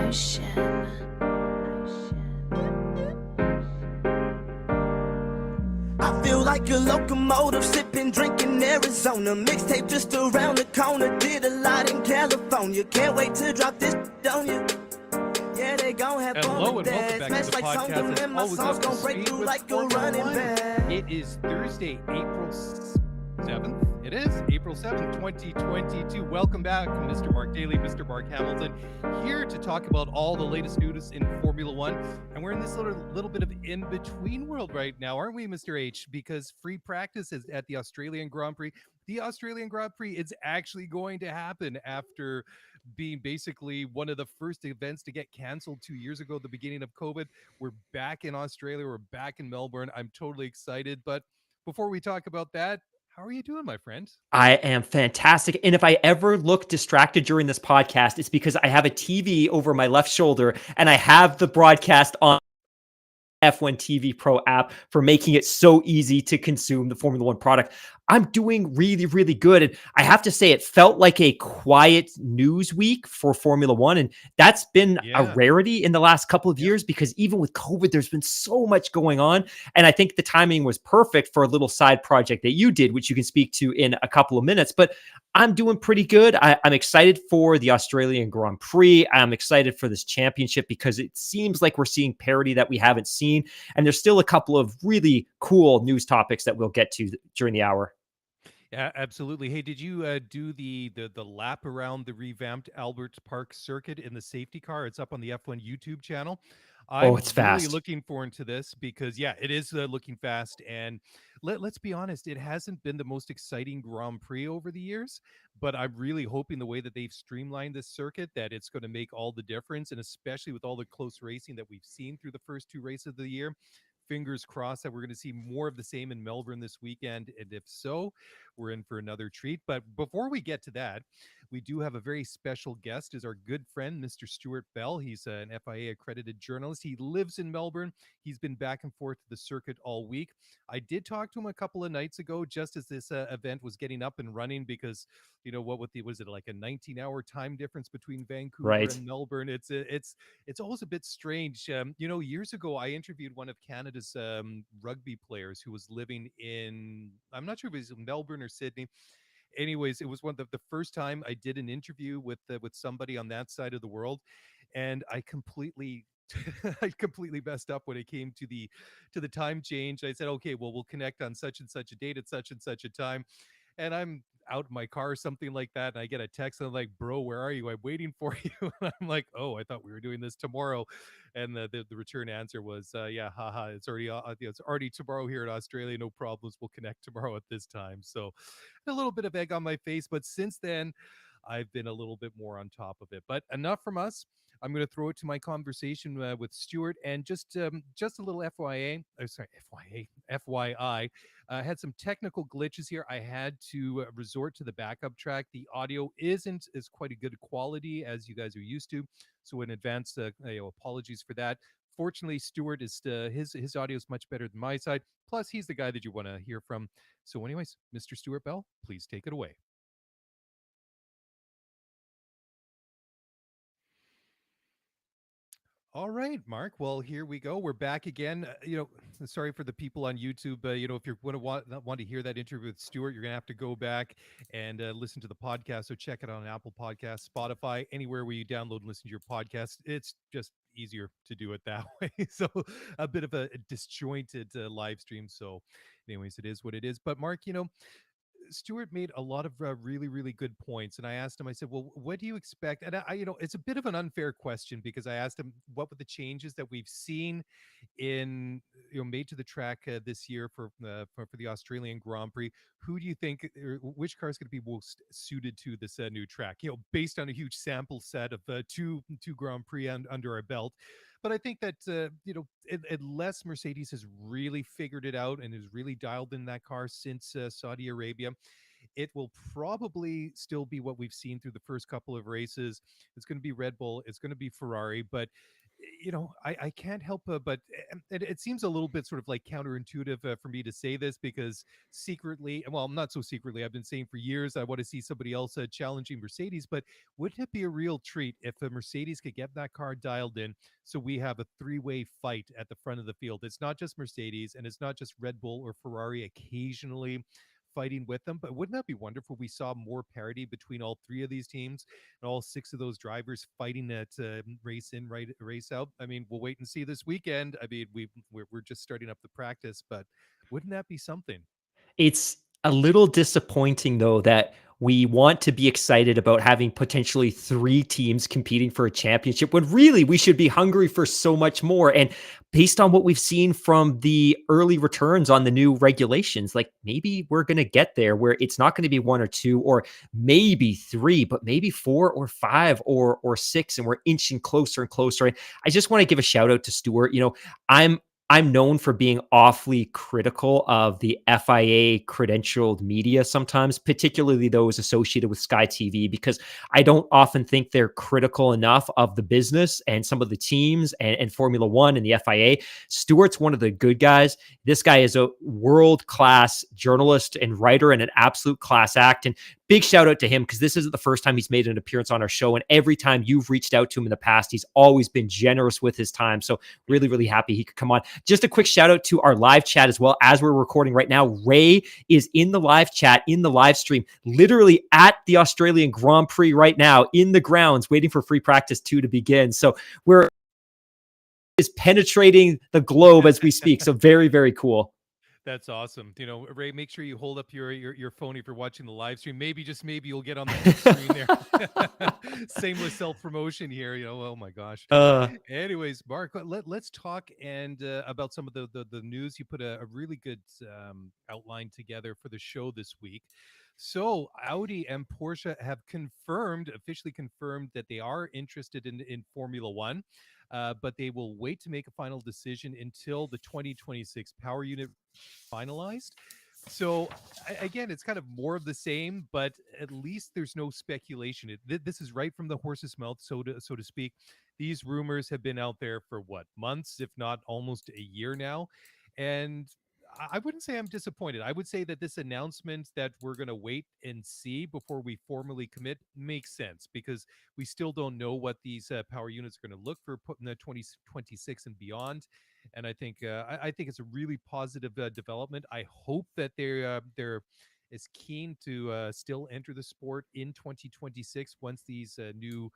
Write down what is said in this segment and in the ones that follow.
I feel like a locomotive, sipping, drinking Arizona. Mixtape just around the corner, did a lot in California. Can't wait to drop this on you. Yeah, they gon' have fun Hello with and welcome that. back to Smash the like song, podcast. and my Always songs up to gon' break speed through with like a Formula running One. back. It is Thursday, April 7th. It is April 7th, 2022. Welcome back, Mr. Mark Daly, Mr. Mark Hamilton, here to talk about all the latest news in Formula One. And we're in this little bit of in-between world right now, aren't we, Mr. H? Because free practice is at the Australian Grand Prix. The Australian Grand Prix is actually going to happen after being basically one of the first events to get canceled 2 years ago, the beginning of COVID. We're back in Australia. We're back in Melbourne. I'm totally excited. But before we talk about that, how are you doing, my friend? I am fantastic. And if I ever look distracted during this podcast, it's because I have a TV over my left shoulder and I have the broadcast on F1 TV Pro app for making it so easy to consume the Formula One product. I'm doing really, really good. And I have to say, it felt like a quiet news week for Formula One. And that's been a rarity in the last couple of years because even with COVID, there's been so much going on. And I think the timing was perfect for a little side project that you did, which you can speak to in a couple of minutes. But I'm doing pretty good. I'm excited for the Australian Grand Prix. I'm excited for this championship because it seems like we're seeing parity that we haven't seen. And there's still a couple of really cool news topics that we'll get to during the hour. Yeah, absolutely. Hey, did you do the lap around the revamped Albert Park circuit in the safety car? It's up on the F1 YouTube channel. I'm It's really fast. looking forward to this because, yeah, it is looking fast. And let's be honest, it hasn't been the most exciting Grand Prix over the years, but I'm really hoping the way that they've streamlined this circuit, that it's going to make all the difference. And especially with all the close racing that we've seen through the first two races of the year, fingers crossed that we're going to see more of the same in Melbourne this weekend. And if so, we're in for another treat. But before we get to that, we do have a very special guest, is our good friend, Mr. Stewart Bell. He's an FIA accredited journalist. He lives in Melbourne. He's been back and forth to the circuit all week. I did talk to him a couple of nights ago, just as this event was getting up and running, because you know what, was it like a 19-hour time difference between Vancouver Right. and Melbourne? It's always a bit strange. Years ago, I interviewed one of Canada's rugby players who was living in, I'm not sure if it was Melbourne or Sydney. Anyways, it was one of the first time I did an interview with somebody on that side of the world, and I completely I completely messed up when it came to the time change. I said, okay, well, we'll connect on such and such a date at such and such a time. And I'm out in my car or something like that, and I get a text, and I'm like, bro, where are you? I'm waiting for you. And I'm like, oh, I thought we were doing this tomorrow. And the return answer was, yeah, haha, it's already tomorrow here in Australia. No problems. We'll connect tomorrow at this time. So a little bit of egg on my face, but since then I've been a little bit more on top of it. But enough from us. I'm going to throw it to my conversation with Stewart, and just a little FYI. Had some technical glitches here. I had to resort to the backup track. The audio isn't as quite a good quality as you guys are used to, so in advance, apologies for that. Fortunately, Stewart is his audio is much better than my side. Plus, he's the guy that you want to hear from. So, anyways, Mr. Stewart Bell, please take it away. All right, Mark. Well, here we go. We're back again. Sorry for the people on YouTube. If you're going to want to hear that interview with Stewart, you're going to have to go back and listen to the podcast. So check it out on Apple Podcasts, Spotify, anywhere where you download and listen to your podcast. It's just easier to do it that way. So a bit of a disjointed live stream. So, anyways, it is what it is. But Mark, Stewart made a lot of really, really good points. And I asked him, I said, well, what do you expect? And it's a bit of an unfair question because I asked him what were the changes that we've seen made to the track this year for the Australian Grand Prix. Who do you think, or which car is going to be most suited to this new track? Based on a huge sample set of two Grand Prix under our belt. But I think that, unless Mercedes has really figured it out and is really dialed in that car since Saudi Arabia, it will probably still be what we've seen through the first couple of races. It's going to be Red Bull. It's going to be Ferrari. But I can't help but it seems a little bit sort of like counterintuitive for me to say this, because secretly, well, not so secretly, I've been saying for years I want to see somebody else challenging Mercedes. But wouldn't it be a real treat if a Mercedes could get that car dialed in, so we have a three-way fight at the front of the field? It's not just Mercedes, and it's not just Red Bull or Ferrari occasionally fighting with them. But wouldn't that be wonderful if we saw more parity between all three of these teams and all six of those drivers fighting that race in, right, race out? I mean, we'll wait and see this weekend. I mean, we're just starting up the practice, but wouldn't that be something? It's a little disappointing, though, that we want to be excited about having potentially three teams competing for a championship when really we should be hungry for so much more. And based on what we've seen from the early returns on the new regulations, like maybe we're going to get there where it's not going to be one or two or maybe three, but maybe four or five or six, and we're inching closer and closer. And I just want to give a shout out to Stewart. I'm known for being awfully critical of the FIA credentialed media sometimes, particularly those associated with Sky TV, because I don't often think they're critical enough of the business and some of the teams and Formula One and the FIA. Stewart's one of the good guys. This guy is a world-class journalist and writer and an absolute class act. And big shout out to him, because this isn't the first time he's made an appearance on our show. And every time you've reached out to him in the past, he's always been generous with his time. So really, really happy he could come on. Just a quick shout out to our live chat as well. As we're recording right now, Ray is in the live chat, in the live stream, literally at the Australian Grand Prix right now in the grounds, waiting for free practice 2 to begin. So we're is penetrating the globe as we speak. So very, very cool. That's awesome. Ray, make sure you hold up your phone if you're watching the live stream. Maybe, just maybe, you'll get on the big screen there. Shameless self-promotion here. Oh my gosh. Anyways, Mark, let's talk about some of the news. You put a really good outline together for the show this week. So Audi and Porsche have officially confirmed that they are interested in Formula One. But they will wait to make a final decision until the 2026 power unit finalized. So again, it's kind of more of the same, but at least there's no speculation. This is right from the horse's mouth, so to speak. These rumors have been out there for what, months, if not almost a year now. And I wouldn't say I'm disappointed. I would say that this announcement that we're going to wait and see before we formally commit makes sense, because we still don't know what these power units are going to look for putting the 2026 and beyond. And I think it's a really positive development. I hope that they're as keen to still enter the sport in 2026 once these new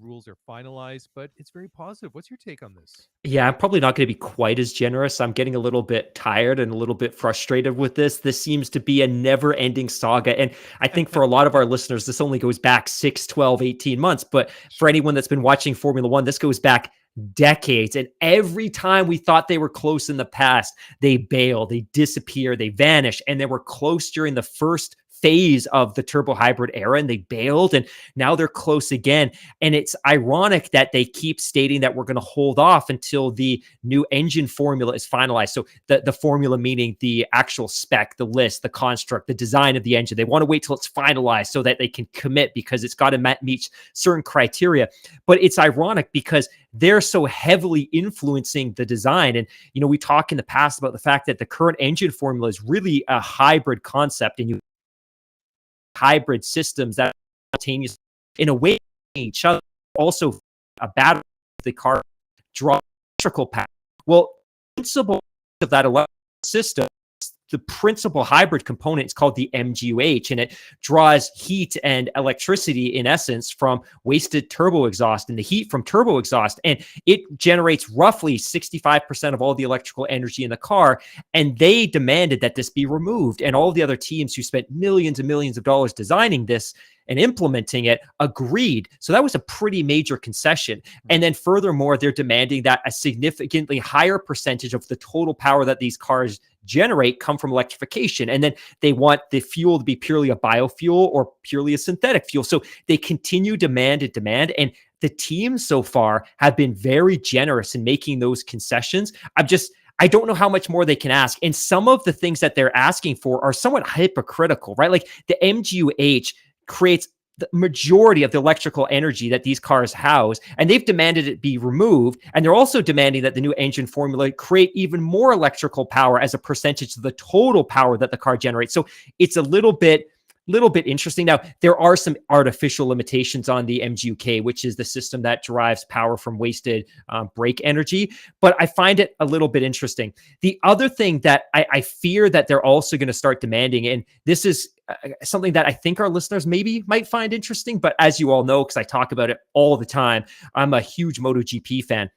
rules are finalized. But it's very positive. What's your take on this? Yeah, I'm probably not going to be quite as generous. I'm getting a little bit tired and a little bit frustrated with this. This seems to be a never-ending saga. And I think for a lot of our listeners, this only goes back 6, 12, 18 months. But for anyone that's been watching Formula One, this goes back decades. And every time we thought they were close in the past, they bail, they disappear, they vanish. And they were close during the first phase of the turbo hybrid era, and they bailed, and now they're close again. And it's ironic that they keep stating that we're going to hold off until the new engine formula is finalized. So the formula meaning the actual spec, the list, the construct, the design of the engine. They want to wait till it's finalized so that they can commit, because it's got to meet certain criteria. But it's ironic because they're so heavily influencing the design. And, we talk in the past about the fact that the current engine formula is really a hybrid concept, and hybrid systems that simultaneously, in a way, each other. Also, a battery, the car draw electrical power. Well, the principle of that electrical system, the principal hybrid component is called the MGUH, and it draws heat and electricity, in essence, from wasted turbo exhaust and the heat from turbo exhaust. And it generates roughly 65% of all the electrical energy in the car. And they demanded that this be removed. And all the other teams who spent millions and millions of dollars designing this and implementing it agreed. So that was a pretty major concession. And then furthermore, they're demanding that a significantly higher percentage of the total power that these cars generate come from electrification. And then they want the fuel to be purely a biofuel or purely a synthetic fuel. So they continue demand. And the teams so far have been very generous in making those concessions. I don't know how much more they can ask. And some of the things that they're asking for are somewhat hypocritical, right? Like the MGUH creates the majority of the electrical energy that these cars house, and they've demanded it be removed. And they're also demanding that the new engine formula create even more electrical power as a percentage of the total power that the car generates. So it's a little bit interesting. Now, there are some artificial limitations on the MGUK, which is the system that derives power from wasted brake energy, but I find it a little bit interesting. The other thing that I fear that they're also going to start demanding, and this is something that I think our listeners maybe might find interesting, but as you all know, because I talk about it all the time, I'm a huge MotoGP fan.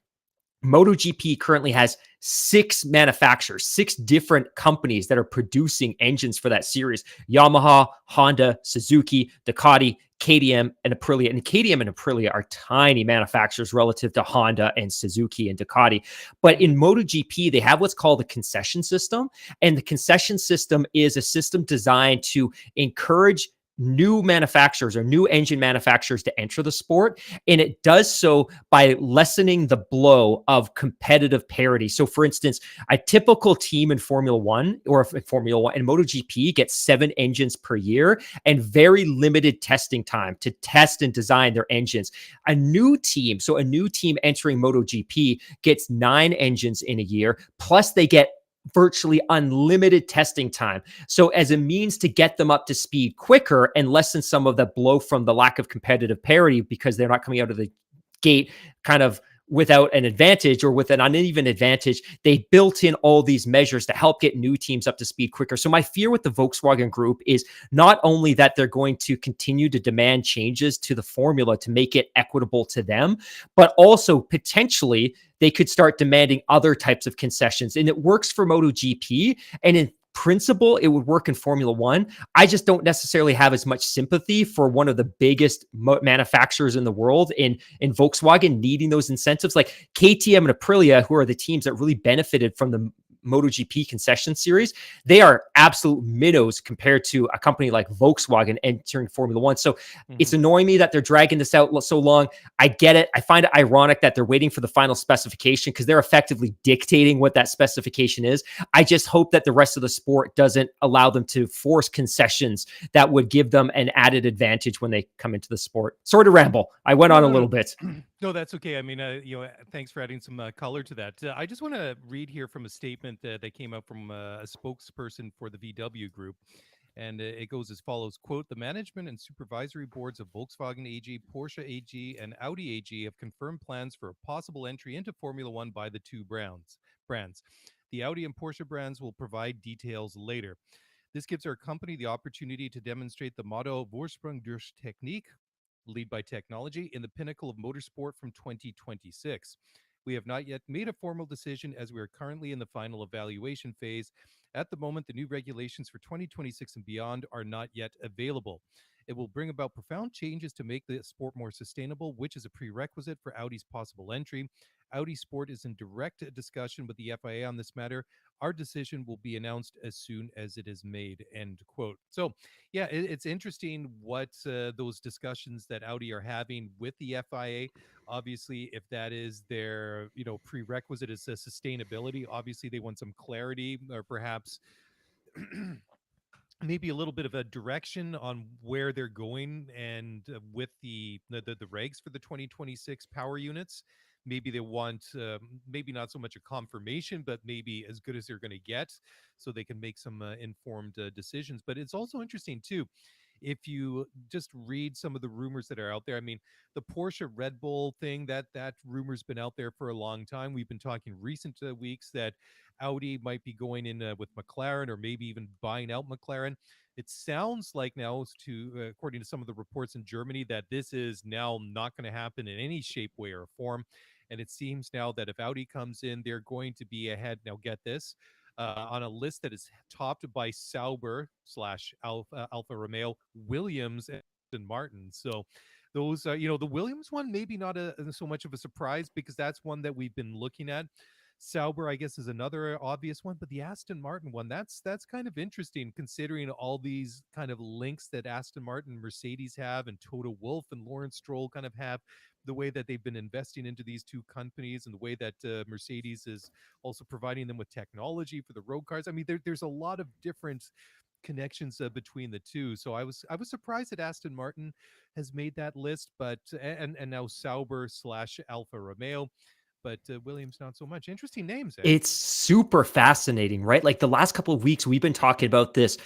MotoGP currently has 6 manufacturers, 6 different companies that are producing engines for that series: Yamaha, Honda, Suzuki, Ducati, KTM, and Aprilia. And KTM and Aprilia are tiny manufacturers relative to Honda and Suzuki and Ducati. But in MotoGP, they have what's called a concession system. And the concession system is a system designed to encourage new manufacturers or new engine manufacturers to enter the sport. And it does so by lessening the blow of competitive parity. So for instance, a typical team in Formula One or Formula One and MotoGP gets 7 engines per year and very limited testing time to test and design their engines. A new team entering MotoGP gets 9 engines in a year, plus they get virtually unlimited testing time. So as a means to get them up to speed quicker and lessen some of the blow from the lack of competitive parity, because they're not coming out of the gate kind of without an advantage or with an uneven advantage, they built in all these measures to help get new teams up to speed quicker. So my fear with the Volkswagen Group is not only that they're going to continue to demand changes to the formula to make it equitable to them, but also potentially they could start demanding other types of concessions. And it works for MotoGP, and in principle, it would work in Formula One. I just don't necessarily have as much sympathy for one of the biggest manufacturers in the world in Volkswagen needing those incentives. Like KTM and Aprilia, who are the teams that really benefited from the MotoGP concession series, they are absolute minnows compared to a company like Volkswagen entering Formula One. So it's annoying me that they're dragging this out so long. I get it. I find it ironic that they're waiting for the final specification because they're effectively dictating what that specification is. I just hope that the rest of the sport doesn't allow them to force concessions that would give them an added advantage when they come into the sport. Sorry to ramble. I went on a little bit. No, that's okay. I mean, thanks for adding some color to that. I just want to read here from a statement that came out from a spokesperson for the VW Group. And it goes as follows, quote, "The management and supervisory boards of Volkswagen AG, Porsche AG, and Audi AG have confirmed plans for a possible entry into Formula One by the two brands. The Audi and Porsche brands will provide details later. This gives our company the opportunity to demonstrate the motto Vorsprung durch Technik, lead by technology, in the pinnacle of motorsport from 2026. We have not yet made a formal decision as we are currently in the final evaluation phase. At the moment, the new regulations for 2026 and beyond are not yet available. It will bring about profound changes to make the sport more sustainable, which is a prerequisite for Audi's possible entry. Audi Sport is in direct discussion with the FIA on this matter. Our decision will be announced as soon as it is made," end quote. So, yeah, it's interesting what those discussions that Audi are having with the FIA. Obviously, if that is their, prerequisite is sustainability, obviously they want some clarity or perhaps maybe a little bit of a direction on where they're going, and with the regs for the 2026 power units. Maybe they want maybe not so much a confirmation, but maybe as good as they're going to get, so they can make some informed decisions. But it's also interesting too, if you just read some of the rumors that are out there. I mean, the Porsche Red Bull thing, that rumor's been out there for a long time. We've been talking recent weeks that Audi might be going in with McLaren, or maybe even buying out McLaren. It sounds like now, according to some of the reports in Germany, that this is now not going to happen in any shape, way, or form. And it seems now that if Audi comes in, they're going to be ahead. Now, get this, on a list that is topped by Sauber slash Alfa Romeo, Williams, and Aston Martin. So those, the Williams one, maybe not so much of a surprise, because that's one that we've been looking at. Sauber, I guess, is another obvious one, but the Aston Martin one, that's kind of interesting, considering all these kind of links that Aston Martin and Mercedes have, and Toto Wolff and Lawrence Stroll kind of have, the way that they've been investing into these two companies, and the way that Mercedes is also providing them with technology for the road cars. I mean, there's a lot of different connections between the two. So I was surprised that Aston Martin has made that list, but and now Sauber slash Alfa Romeo, but Williams not so much. Interesting names, eh? It's super fascinating, right? Like the last couple of weeks, we've been talking about this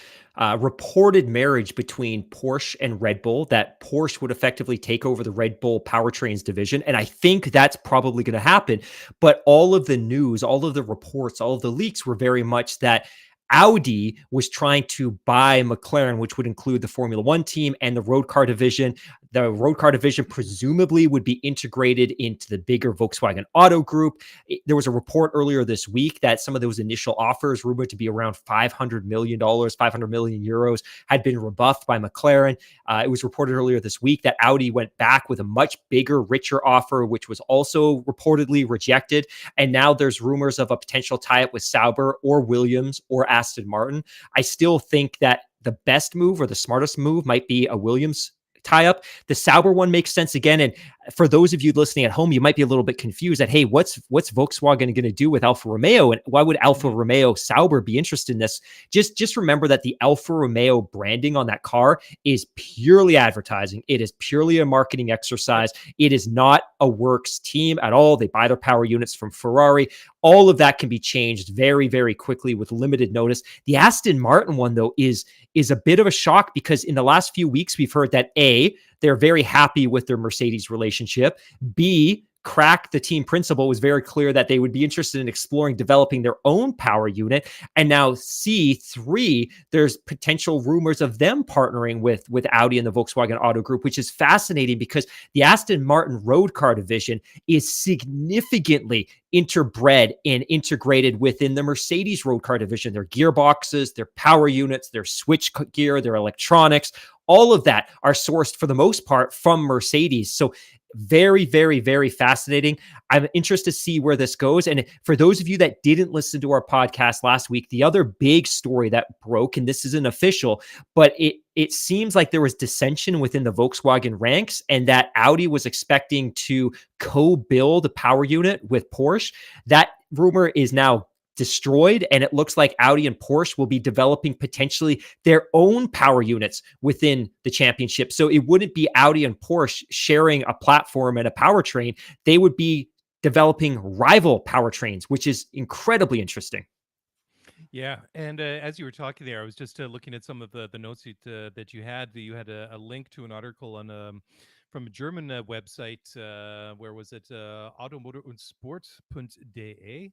reported marriage between Porsche and Red Bull, that Porsche would effectively take over the Red Bull powertrains division. And I think that's probably going to happen. But all of the news, all of the reports, all of the leaks were very much that Audi was trying to buy McLaren, which would include the Formula One team and the road car division. The road car division presumably would be integrated into the bigger Volkswagen Auto Group. There was a report earlier this week that some of those initial offers, rumored to be around $500 million, 500 million euros, had been rebuffed by McLaren. It was reported earlier this week that Audi went back with a much bigger, richer offer, which was also reportedly rejected. And now there's rumors of a potential tie-up with Sauber or Williams or Aston Martin. I still think that the best move or the smartest move might be a Williams tie-up. The Sauber one makes sense again. And for those of you listening at home, you might be a little bit confused that, hey, what's Volkswagen going to do with Alfa Romeo? And why would Alfa Romeo Sauber be interested in this? Just remember that the Alfa Romeo branding on that car is purely advertising. It is purely a marketing exercise. It is not a works team at all. They buy their power units from Ferrari. All of that can be changed very, very quickly with limited notice. The Aston Martin one, though, is a bit of a shock because in the last few weeks, we've heard that A, they're very happy with their Mercedes relationship. B, Crack, the team principal, was very clear that they would be interested in exploring developing their own power unit. And now C3, there's potential rumors of them partnering with Audi and the Volkswagen Auto Group, which is fascinating because the Aston Martin road car division is significantly interbred and integrated within the Mercedes road car division. Their gearboxes, their power units, their switch gear, their electronics, all of that are sourced for the most part from Mercedes. So very, very, very fascinating. I'm interested to see where this goes. And for those of you that didn't listen to our podcast last week, the other big story that broke, and this isn't official, but it seems like there was dissension within the Volkswagen ranks and that Audi was expecting to co-build a power unit with Porsche. That rumor is now destroyed, and it looks like Audi and Porsche will be developing potentially their own power units within the championship. So it wouldn't be Audi and Porsche sharing a platform and a powertrain. They would be developing rival powertrains, which is incredibly interesting. Yeah, and as you were talking there, I was just looking at some of the notes that you had. You had a link to an article on from a German website. Where was it? Automotor und Sport.de.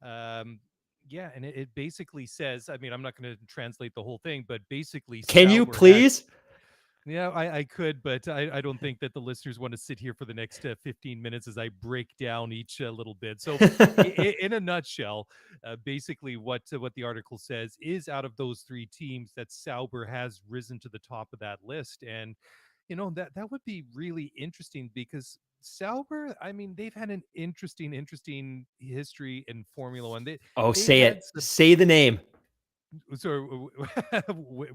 Yeah, and it basically says, I mean, I'm not going to translate the whole thing, but basically Can you Sauber has, please? yeah, I could, but I don't think that the listeners want to sit here for the next 15 minutes as I break down each little bit. So, in a nutshell, basically what the article says is, out of those three teams, that Sauber has risen to the top of that list, and that would be really interesting because Sauber, I mean, they've had an interesting history in Formula One. Oh, They've say had it. some. Say the name. So,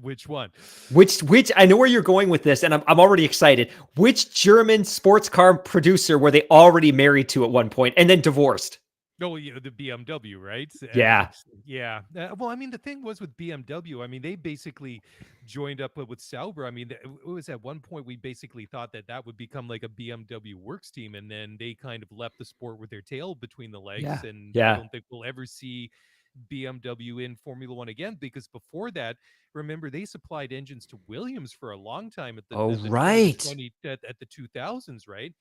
which one? Which I know where you're going with this, and I'm already excited. Which German sports car producer were they already married to at one point and then divorced? No, the BMW, right? Yeah. Yeah. Well, I mean, the thing was with BMW, I mean, they basically joined up with Sauber. I mean, it was at one point we basically thought that would become like a BMW works team, and then they kind of left the sport with their tail between the legs. Yeah. And I Yeah. don't think we'll ever see BMW in Formula One again, because before that, remember, they supplied engines to Williams for a long time at Oh, the right. 2020 at the 2000s, right?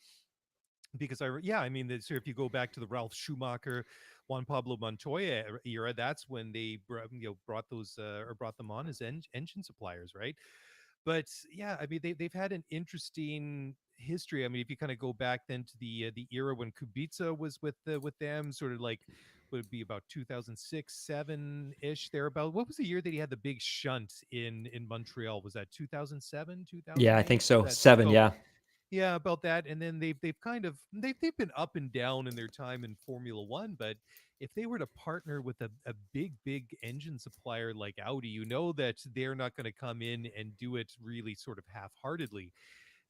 Because I mean, so if you go back to the Ralph Schumacher, Juan Pablo Montoya era, that's when they brought those or brought them on as engine suppliers, right? But yeah, I mean, they've had an interesting history. I mean, if you kind of go back then to the era when Kubica was with them, sort of like would it be about 2006, 7 ish thereabout. What was the year that he had the big shunt in Montreal? Was that 2007, Yeah, I 2008? think so. That 7. about Yeah. Yeah, about that. And then they've kind of they've been up and down in their time in Formula One, but if they were to partner with a big engine supplier like Audi, that they're not going to come in and do it really sort of half-heartedly.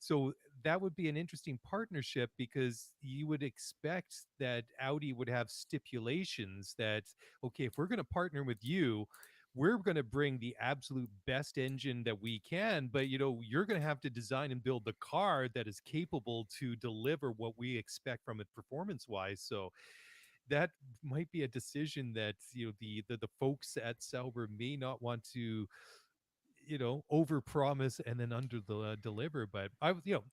So that would be an interesting partnership, because you would expect that Audi would have stipulations that, okay, if we're going to partner with you, we're going to bring the absolute best engine that we can, but you're going to have to design and build the car that is capable to deliver what we expect from it performance wise. So that might be a decision that the folks at Sauber may not want to over promise and then under deliver. But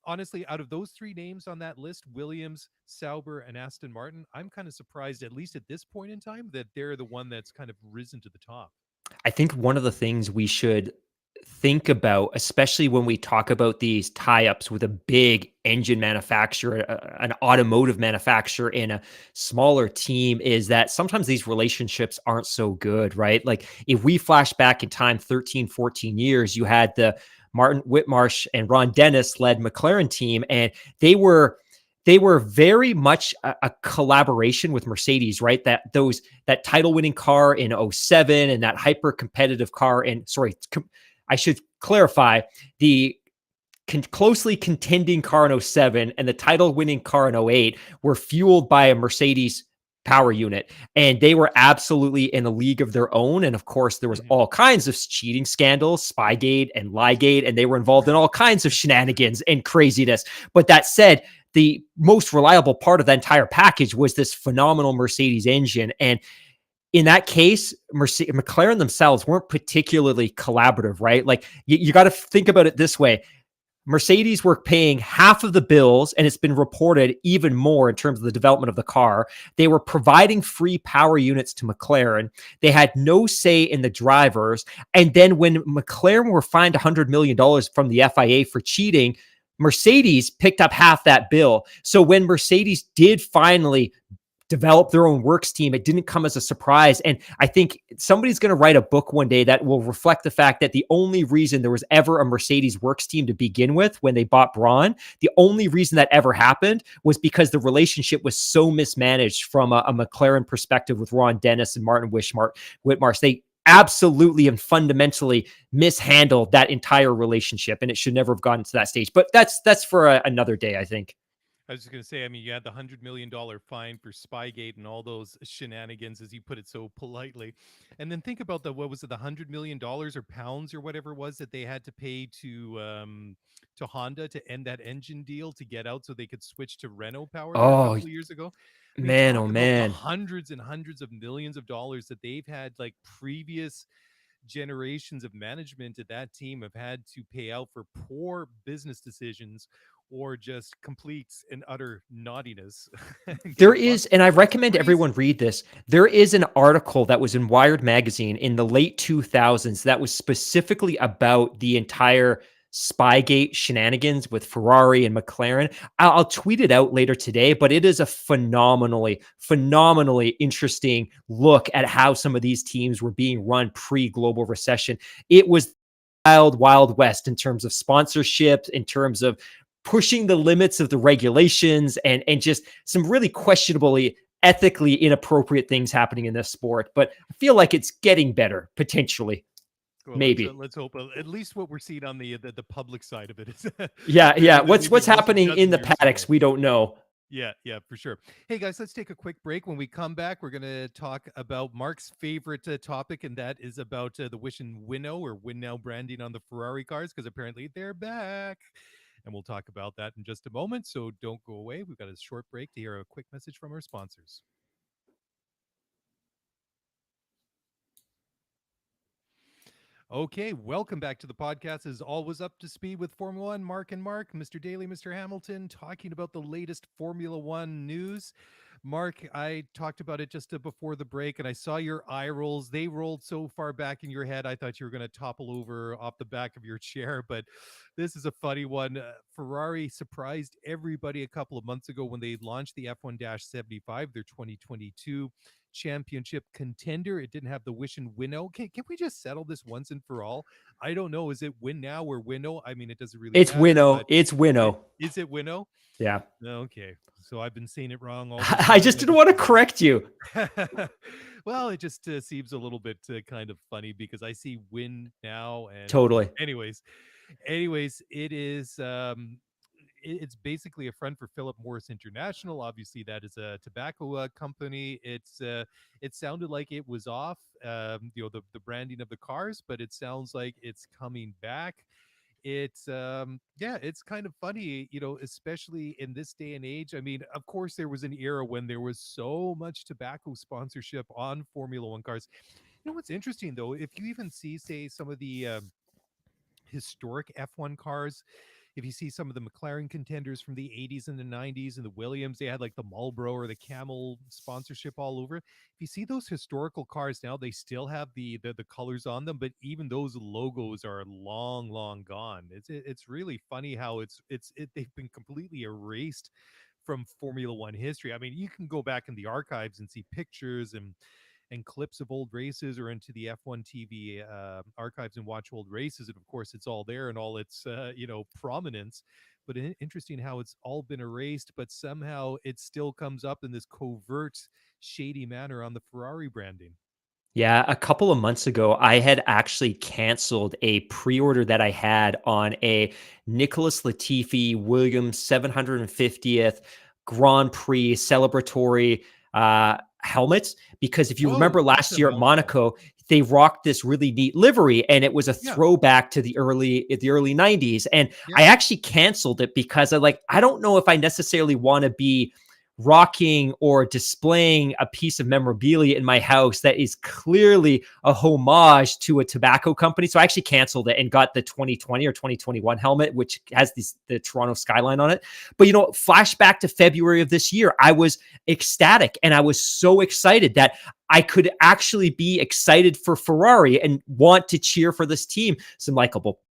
honestly, out of those three names on that list, Williams, Sauber, and Aston Martin, I'm kind of surprised, at least at this point in time, that they're the one that's kind of risen to the top. I think one of the things we should think about, especially when we talk about these tie-ups with a big engine manufacturer, an automotive manufacturer in a smaller team, is that sometimes these relationships aren't so good, right? Like if we flash back in time 13, 14 years, you had the Martin Whitmarsh and Ron Dennis led McLaren team, and they were very much a collaboration with Mercedes, right? That title winning car in 07 and that hyper competitive car in, I should clarify, the closely contending car in 07 and the title winning car in 08 were fueled by a Mercedes power unit, and they were absolutely in a league of their own. And of course, there was all kinds of cheating scandals, Spygate and Liegate, and they were involved in all kinds of shenanigans and craziness. But that said, the most reliable part of that entire package was this phenomenal Mercedes engine. And in that case, McLaren themselves weren't particularly collaborative, right? Like you got to think about it this way. Mercedes were paying half of the bills, and it's been reported even more in terms of the development of the car. They were providing free power units to McLaren. They had no say in the drivers. And then when McLaren were fined $100 million from the FIA for cheating, Mercedes picked up half that bill. So when Mercedes did finally develop their own works team, it didn't come as a surprise. And I think somebody's going to write a book one day that will reflect the fact that the only reason there was ever a Mercedes works team to begin with when they bought Braun, the only reason that ever happened was because the relationship was so mismanaged from a McLaren perspective with Ron Dennis and Martin Whitmarsh. They absolutely and fundamentally mishandled that entire relationship, and it should never have gotten to that stage. But that's for another day, I think. I was just going to say, I mean, you had the $100 million fine for Spygate and all those shenanigans, as you put it so politely. And then think about what was it, the $100 million or pounds or whatever it was that they had to pay to Honda to end that engine deal to get out so they could switch to Renault power there a couple of years ago. I mean, man, talk oh about man. the hundreds and hundreds of millions of dollars that they've had, like previous generations of management at that team have had to pay out for poor business decisions or just complete and utter naughtiness. There is, and I recommend everyone read this. There is an article that was in Wired magazine in the late 2000s that was specifically about the entire Spygate shenanigans with Ferrari and McLaren. I'll tweet it out later today, but it is a phenomenally interesting look at how some of these teams were being run pre-global recession. It was wild west in terms of sponsorship, in terms of pushing the limits of the regulations, and just some really questionably ethically inappropriate things happening in this sport. But I feel like it's getting better potentially. Well, maybe. Let's hope at least what we're seeing on the public side of it is yeah. What's happening in the paddocks, we don't know. Yeah, for sure. Hey guys, let's take a quick break. When we come back, we're going to talk about Mark's favorite topic, and that is about the Wish and Winnow or Win Now branding on the Ferrari cars, because apparently they're back. And we'll talk about that in just a moment, so don't go away. We've got a short break to hear a quick message from our sponsors. Okay, welcome back to the podcast. As always, up to speed with Formula One, Mark and Mark, Mr. Daly, Mr. Hamilton, talking about the latest Formula One news. Mark, I talked about it just before the break, and I saw your eye rolls. They rolled so far back in your head, I thought you were going to topple over off the back of your chair, but this is a funny one. Ferrari surprised everybody a couple of months ago when they launched the F1-75, their 2022 championship contender. It didn't have the Wish and Winnow. Can we just settle this once and for all? I don't know. Is it Win Now or Winnow? I mean, it doesn't really It's matter. Winnow. It's Winnow. Is it Winnow? Yeah. Okay. So I've been saying it wrong all I just didn't want to correct you. Well, it just seems a little bit kind of funny because I see Win Now and Totally. anyways, it is it's basically a front for Philip Morris International. Obviously, that is a tobacco company. It sounded like it was off, the branding of the cars, but it sounds like it's coming back. It's yeah, it's kind of funny, especially in this day and age. I mean, of course there was an era when there was so much tobacco sponsorship on Formula One cars. What's interesting though, if you even see, say, some of the historic F1 cars, if you see some of the McLaren contenders from the 80s and the 90s and the Williams, they had like the Marlboro or the Camel sponsorship all over. If you see those historical cars now, they still have the colors on them, but even those logos are long gone. It's really funny how they've been completely erased from Formula One history. I mean, you can go back in the archives and see pictures and clips of old races, or into the F1 TV archives and watch old races. And of course, it's all there in all its, prominence. But interesting how it's all been erased, but somehow it still comes up in this covert, shady manner on the Ferrari branding. Yeah, a couple of months ago, I had actually canceled a pre-order that I had on a Nicholas Latifi Williams 750th Grand Prix celebratory helmet, because if you remember last year at Monaco, they rocked this really neat livery, and it was a throwback to the early 90s. And I actually canceled it because I don't know if I necessarily want to be rocking or displaying a piece of memorabilia in my house that is clearly a homage to a tobacco company. So I actually canceled it and got the 2020 or 2021 helmet, which has the Toronto skyline on it. But, flashback to February of this year, I was ecstatic, and I was so excited that I could actually be excited for Ferrari and want to cheer for this team. Some likable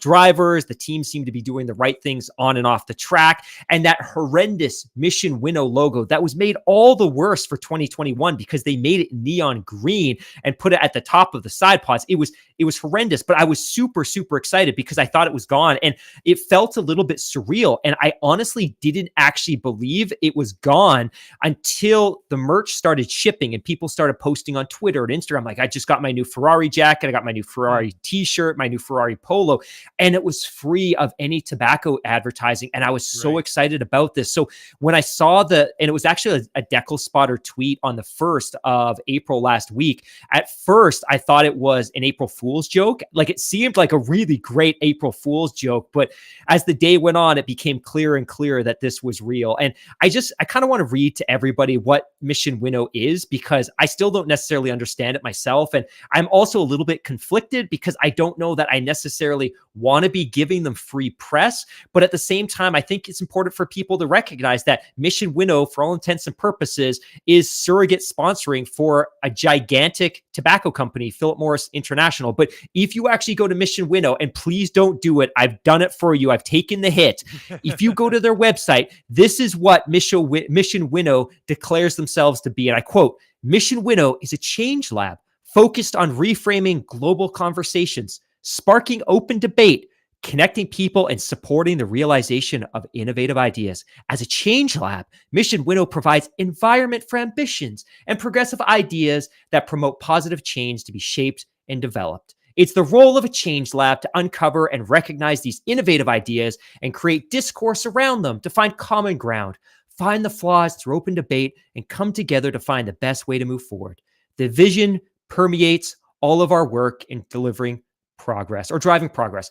drivers. The team seemed to be doing the right things on and off the track. And that horrendous Mission Winnow logo that was made all the worse for 2021 because they made it neon green and put it at the top of the side pods. It was horrendous, but I was super, super excited because I thought it was gone, and it felt a little bit surreal. And I honestly didn't actually believe it was gone until the merch started shipping and people started posting on Twitter and Instagram. Like, I just got my new Ferrari jacket. I got my new Ferrari t-shirt, my new Ferrari polo, and it was free of any tobacco advertising. And I was so excited about this. So when I saw and it was actually a Decal Spotter tweet on the 1st of April last week. At first, I thought it was an April Fool's joke. Like, it seemed like a really great April Fool's joke, but as the day went on, it became clearer and clearer that this was real. And I kind of want to read to everybody what Mission Winnow is, because I still don't necessarily understand it myself. And I'm also a little bit conflicted because I don't know that I necessarily want to be giving them free press. But at the same time, I think it's important for people to recognize that Mission Winnow, for all intents and purposes, is surrogate sponsoring for a gigantic tobacco company, Philip Morris International. But if you actually go to Mission Winnow, and please don't do it, I've done it for you, I've taken the hit. If you go to their website, this is what Mission Winnow declares themselves to be. And I quote, "Mission Winnow is a change lab focused on reframing global conversations, sparking open debate, connecting people, and supporting the realization of innovative ideas. As a change lab, Mission Winnow provides environment for ambitions and progressive ideas that promote positive change to be shaped and developed. It's the role of a change lab to uncover and recognize these innovative ideas and create discourse around them, to find common ground, find the flaws through open debate, and come together to find the best way to move forward. The vision permeates all of our work in delivering progress or driving progress."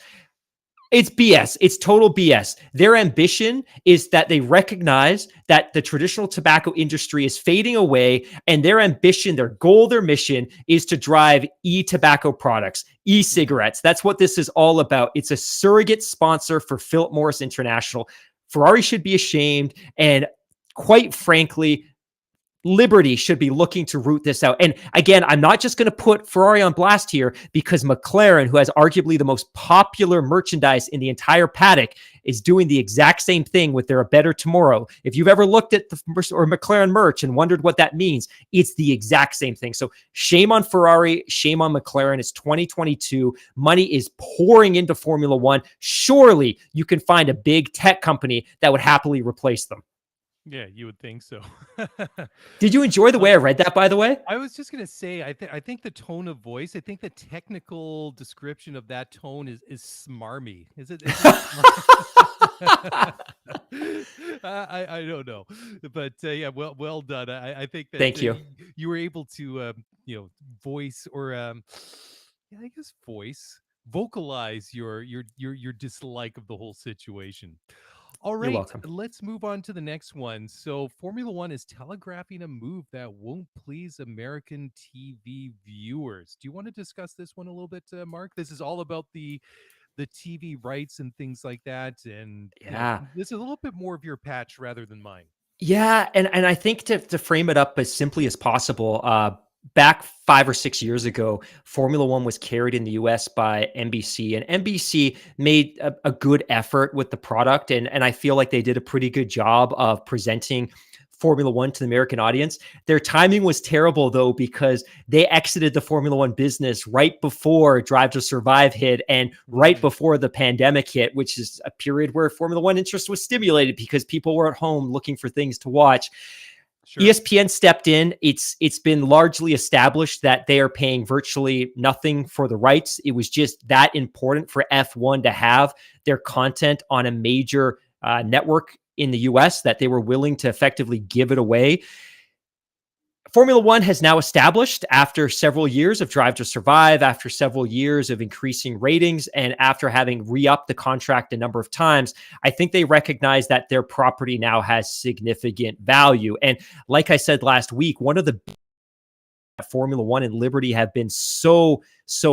It's BS. It's total BS. Their ambition is that they recognize that the traditional tobacco industry is fading away, and their ambition, their goal, their mission is to drive e-tobacco products, e-cigarettes. That's what this is all about. It's a surrogate sponsor for Philip Morris International. Ferrari should be ashamed, and quite frankly, Liberty should be looking to root this out. And again, I'm not just going to put Ferrari on blast here, because McLaren, who has arguably the most popular merchandise in the entire paddock, is doing the exact same thing with their A Better Tomorrow. If you've ever looked at the McLaren merch and wondered what that means, it's the exact same thing. So shame on Ferrari, shame on McLaren. It's 2022. Money is pouring into Formula One. Surely you can find a big tech company that would happily replace them. Yeah, you would think so. Did you enjoy the way I read that, by the way? I was just gonna say, I think the tone of voice, I think the technical description of that tone is smarmy. Is it? I don't know, but yeah, well done. I think that Thank you. you were able to voice or yeah, I guess vocalize your dislike of the whole situation. All You're right, welcome. let's move on to the next one. So, Formula One is telegraphing a move that won't please American TV viewers. Do you want to discuss this one a little bit, Mark? This is all about the TV rights and things like that. And, Yeah. this is a little bit more of your patch rather than mine. Yeah, and I think to frame it up as simply as possible, back 5 or 6 years ago, Formula One was carried in the US by NBC, and NBC made a good effort with the product, and I feel like they did a pretty good job of presenting Formula One to the American audience. Their timing was terrible though, because they exited the Formula One business right before Drive to Survive hit and right before the pandemic hit, which is a period where Formula One interest was stimulated because people were at home looking for things to watch. Sure. ESPN stepped in. It's been largely established that they are paying virtually nothing for the rights. It was just that important for F1 to have their content on a major network in the US that they were willing to effectively give it away. Formula One has now established, after several years of Drive to Survive, after several years of increasing ratings, and after having re-upped the contract a number of times, I think they recognize that their property now has significant value. And like I said last week, one of the Formula One and Liberty have been so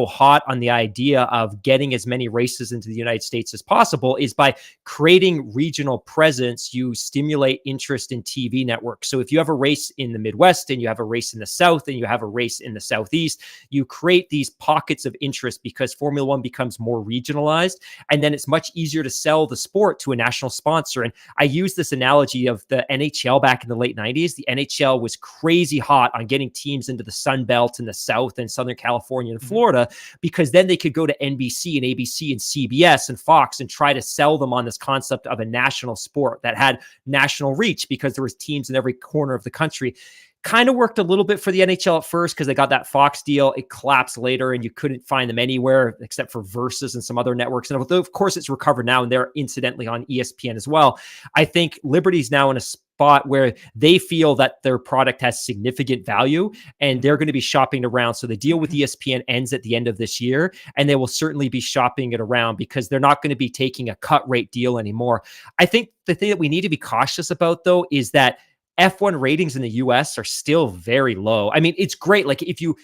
hot on the idea of getting as many races into the United States as possible is by creating regional presence. You stimulate interest in TV networks. So if you have a race in the Midwest and you have a race in the South and you have a race in the Southeast, you create these pockets of interest because Formula One becomes more regionalized, and then it's much easier to sell the sport to a national sponsor. And I use this analogy of the NHL back in the late 90s. The NHL was crazy hot on getting teams into the Sun Belt in the South and Southern California and Florida, because then they could go to NBC and ABC and CBS and Fox and try to sell them on this concept of a national sport that had national reach because there was teams in every corner of the country. Kind of worked a little bit for the NHL at first because they got that Fox deal. It collapsed later and you couldn't find them anywhere except for Versus and some other networks. And of course, it's recovered now and they're incidentally on ESPN as well. I think Liberty's now in a spot where they feel that their product has significant value and they're going to be shopping around. So the deal with ESPN ends at the end of this year, and they will certainly be shopping it around because they're not going to be taking a cut rate deal anymore. I think the thing that we need to be cautious about, though, is that F1 ratings in the US are still very low. I mean, it's great. Like if you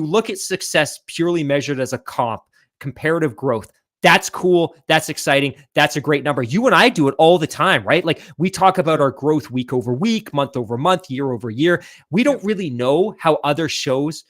look at success purely measured as a comparative growth, that's cool. That's exciting. That's a great number. You and I do it all the time, right? Like we talk about our growth week over week, month over month, year over year. We don't really know how other shows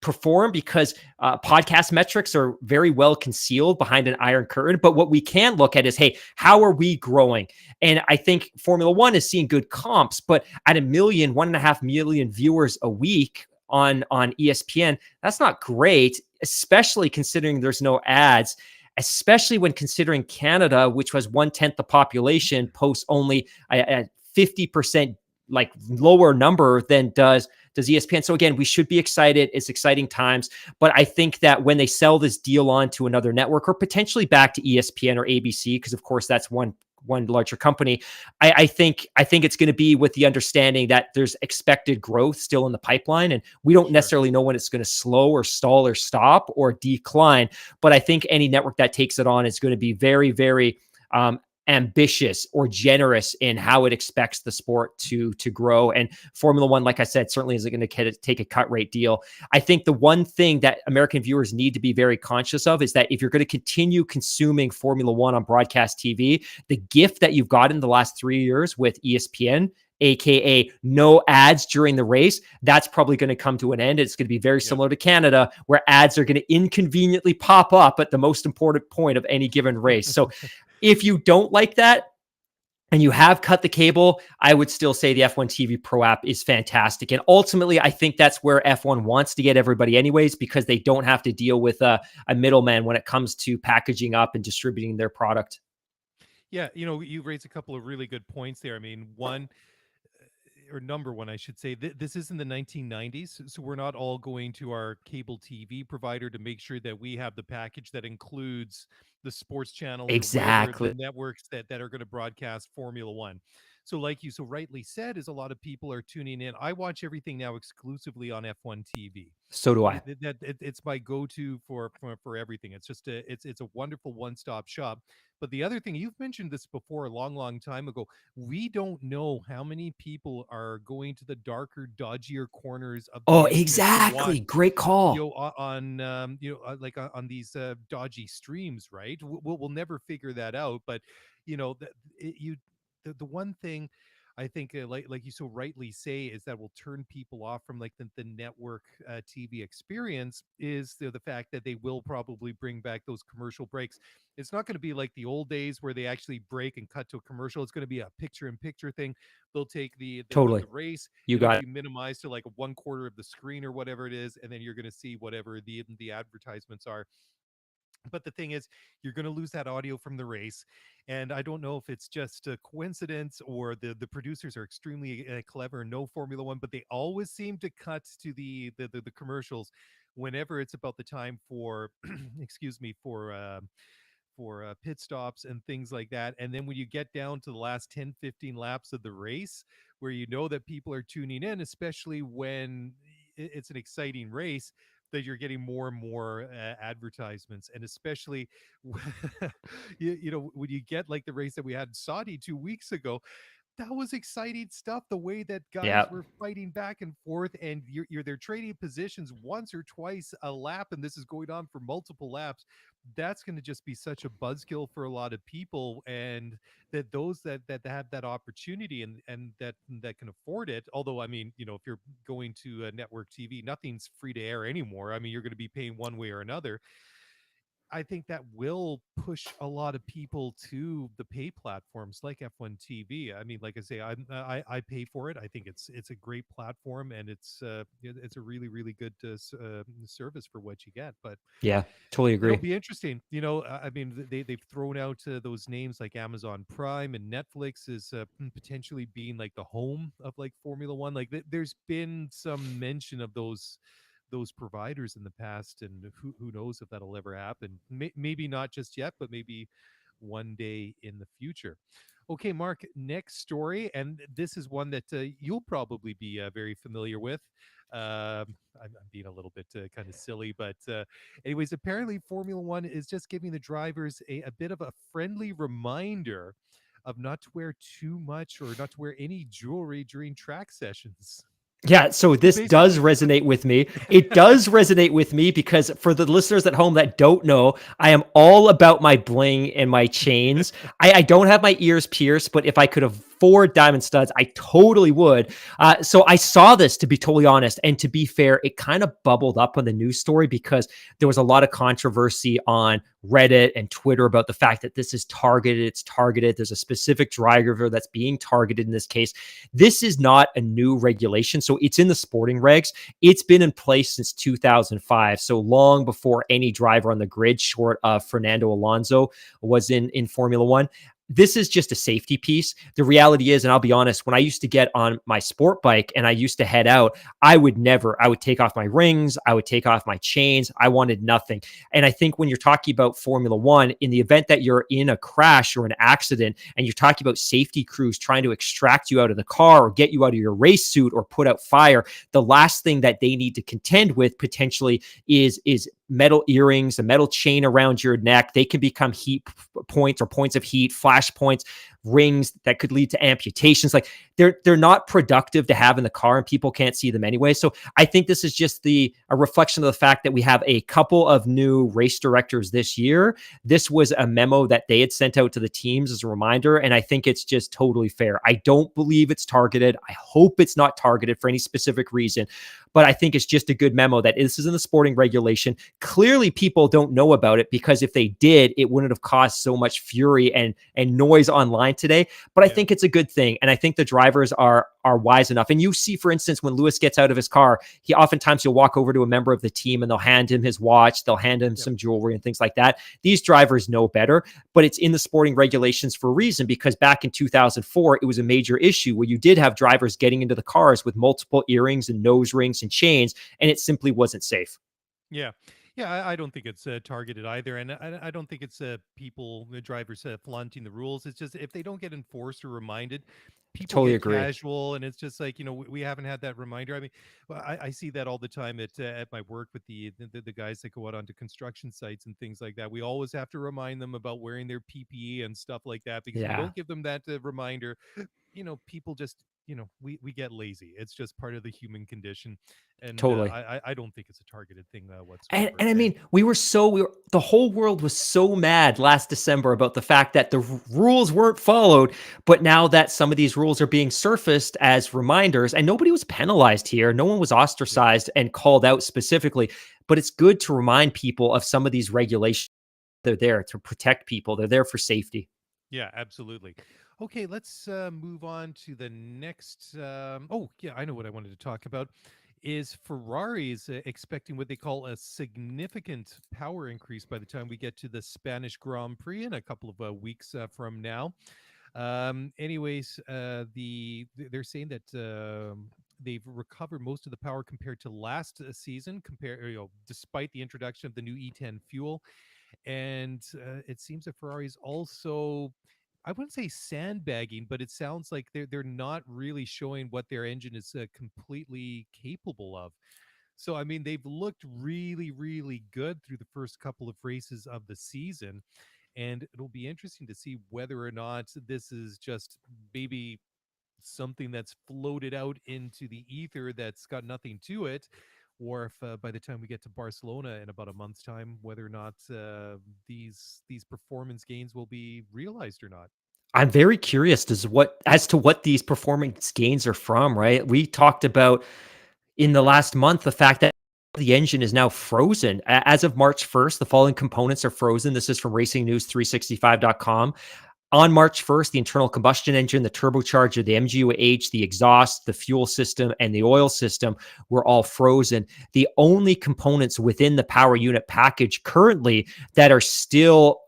perform because podcast metrics are very well concealed behind an iron curtain. But what we can look at is, hey, how are we growing? And I think Formula One is seeing good comps, but at 1.5 million viewers a week on ESPN, that's not great, especially considering there's no ads, especially when considering Canada, which was 1/10 the population, posts only a 50% like lower number than does ESPN. So again, we should be excited. It's exciting times. But I think that when they sell this deal on to another network or potentially back to ESPN or ABC, because of course that's one larger company, I think it's going to be with the understanding that there's expected growth still in the pipeline. And we don't necessarily know when it's going to slow or stall or stop or decline. But I think any network that takes it on is going to be very, very ambitious or generous in how it expects the sport to grow. And Formula One, like I said, certainly isn't going to take a cut rate deal. I think the one thing that American viewers need to be very conscious of is that if you're going to continue consuming Formula One on broadcast TV, the gift that you've got in the last 3 years with ESPN, aka no ads during the race, that's probably going to come to an end. It's going to be very similar to Canada, where ads are going to inconveniently pop up at the most important point of any given race. So if you don't like that and you have cut the cable, I would still say the F1 TV Pro app is fantastic. And ultimately, I think that's where F1 wants to get everybody anyways, because they don't have to deal with a middleman when it comes to packaging up and distributing their product. Yeah, you raised a couple of really good points there. I mean, one, or number one, I should say. This is in the 1990s, so we're not all going to our cable TV provider to make sure that we have the package that includes the sports channels or whatever the Exactly. networks that are going to broadcast Formula One. So, like you so rightly said, is a lot of people are tuning in. I watch everything now exclusively on F1 TV. So do I. It's my go-to for everything. It's just it's a wonderful one-stop shop. But the other thing, you've mentioned this before a long time ago, we don't know how many people are going to the darker, dodgier corners of Oh, the internet to exactly. watch, Great call. on like on these dodgy streams, right? We'll never figure that out. But that the one thing I think, like you so rightly say, is that will turn people off from like the network TV experience is the fact that they will probably bring back those commercial breaks. It's not going to be like the old days where they actually break and cut to a commercial. It's going to be a picture-in-picture thing. They'll take the Totally. race. You It'll got be it. minimized to like 1/4 of the screen or whatever it is, and then you're going to see whatever the advertisements are. But the thing is, you're going to lose that audio from the race, and I don't know if it's just a coincidence or the producers are extremely clever and know Formula One, but they always seem to cut to the commercials whenever it's about the time for excuse me for pit stops and things like that. And then when you get down to the last 10-15 laps of the race, where you know that people are tuning in, especially when it's an exciting race, that you're getting more and more advertisements. And especially when you get like the race that we had in Saudi 2 weeks ago, that was exciting stuff. The way that guys Yeah. were fighting back and forth, and they're trading positions once or twice a lap, and this is going on for multiple laps. That's going to just be such a buzzkill for a lot of people, and that those that have that opportunity and that can afford it. Although, I mean, if you're going to a network TV, nothing's free to air anymore. I mean, you're going to be paying one way or another. I think that will push a lot of people to the pay platforms like F1 TV. I mean, like I say, I pay for it. I think it's a great platform, and it's a really good service for what you get. But Yeah. Totally it'll agree. be interesting. I mean, they've thrown out those names like Amazon Prime and Netflix is potentially being like the home of like Formula One. Like there's been some mention of those providers in the past, and who knows if that'll ever happen. Maybe not just yet, but maybe one day in the future. Okay, Mark, next story, and this is one that you'll probably be very familiar with. I'm being a little bit kind of silly, but anyways, apparently Formula One is just giving the drivers a bit of a friendly reminder of not to wear too much or not to wear any jewelry during track sessions. Yeah, so So this does basically, resonate with me. It does resonate with me because for the listeners at home that don't know, I am all about my bling and my chains. I don't have my ears pierced, but if I could afford diamond studs, I totally would. So I saw this, to be totally honest, and to be fair, it kind of bubbled up on the news story because there was a lot of controversy on Reddit and Twitter about the fact that this is targeted. It's targeted. There's a specific driver that's being targeted in this case. This is not a new regulation. So it's in the sporting regs. It's been in place since 2005. So long before any driver on the grid, short of Fernando Alonso, was in Formula One. This is just a safety piece. The reality is, and I'll be honest, when I used to get on my sport bike and I used to head out, I would take off my rings. I would take off my chains. I wanted nothing. And I think when you're talking about Formula One, in the event that you're in a crash or an accident and you're talking about safety crews trying to extract you out of the car or get you out of your race suit or put out fire, the last thing that they need to contend with potentially is metal earrings, a metal chain around your neck. They can become heat points or points of heat, flash points, rings that could lead to amputations. Like they're not productive to have in the car and people can't see them anyway. So I think this is just a reflection of the fact that we have a couple of new race directors this year. This was a memo that they had sent out to the teams as a reminder. And I think it's just totally fair. I don't believe it's targeted. I hope it's not targeted for any specific reason, but I think it's just a good memo that this is in the sporting regulation. Clearly people don't know about it because if they did, it wouldn't have caused so much fury and noise online today. But I think it's a good thing. And I think the drivers are are wise enough. And you see, for instance, when Lewis gets out of his car, he oftentimes he'll walk over to a member of the team and they'll hand him his watch, they'll hand him some jewelry and things like that. These drivers know better, but it's in the sporting regulations for a reason, because back in 2004, it was a major issue where you did have drivers getting into the cars with multiple earrings and nose rings and chains, and it simply wasn't safe. Yeah. Yeah, I don't think it's targeted either. And I don't think it's people, the drivers flaunting the rules. It's just if they don't get enforced or reminded, people Totally get agree. casual. And it's just like, we haven't had that reminder. I mean, well, I see that all the time at my work with the guys that go out onto construction sites and things like that. We always have to remind them about wearing their PPE and stuff like that, because if we Yeah, don't give them that reminder, people just, we get lazy. It's just part of the human condition. And totally. I don't think it's a targeted thing And, whatsoever. and I And mean, the whole world was so mad last December about the fact that the rules weren't followed. But now that some of these rules are being surfaced as reminders, and nobody was penalized here, no one was yeah, ostracized and called out specifically. But it's good to remind people of some of these regulations. They're there to protect people, they're there for safety. yeah, absolutely. Okay, let's move on to the next. Oh, yeah, I know what I wanted to talk about. Is Ferrari's expecting what they call a significant power increase by the time we get to the Spanish Grand Prix in a couple of weeks from now. Anyways, they're saying that they've recovered most of the power compared to last season, despite the introduction of the new E10 fuel. And it seems that Ferrari's also, I wouldn't say sandbagging, but it sounds like they're not really showing what their engine is completely capable of. So I mean, they've looked really, really good through the first couple of races of the season, and it'll be interesting to see whether or not this is just maybe something that's floated out into the ether that's got nothing to it, or if by the time we get to Barcelona in about a month's time, whether or not these performance gains will be realized or not. I'm very curious as to what these performance gains are from, right? We talked about in the last month the fact that the engine is now frozen. As of March 1st, the following components are frozen. This is from racingnews365.com. On March 1st, the internal combustion engine, the turbocharger, the MGU-H, the exhaust, the fuel system, and the oil system were all frozen. The only components within the power unit package currently that are still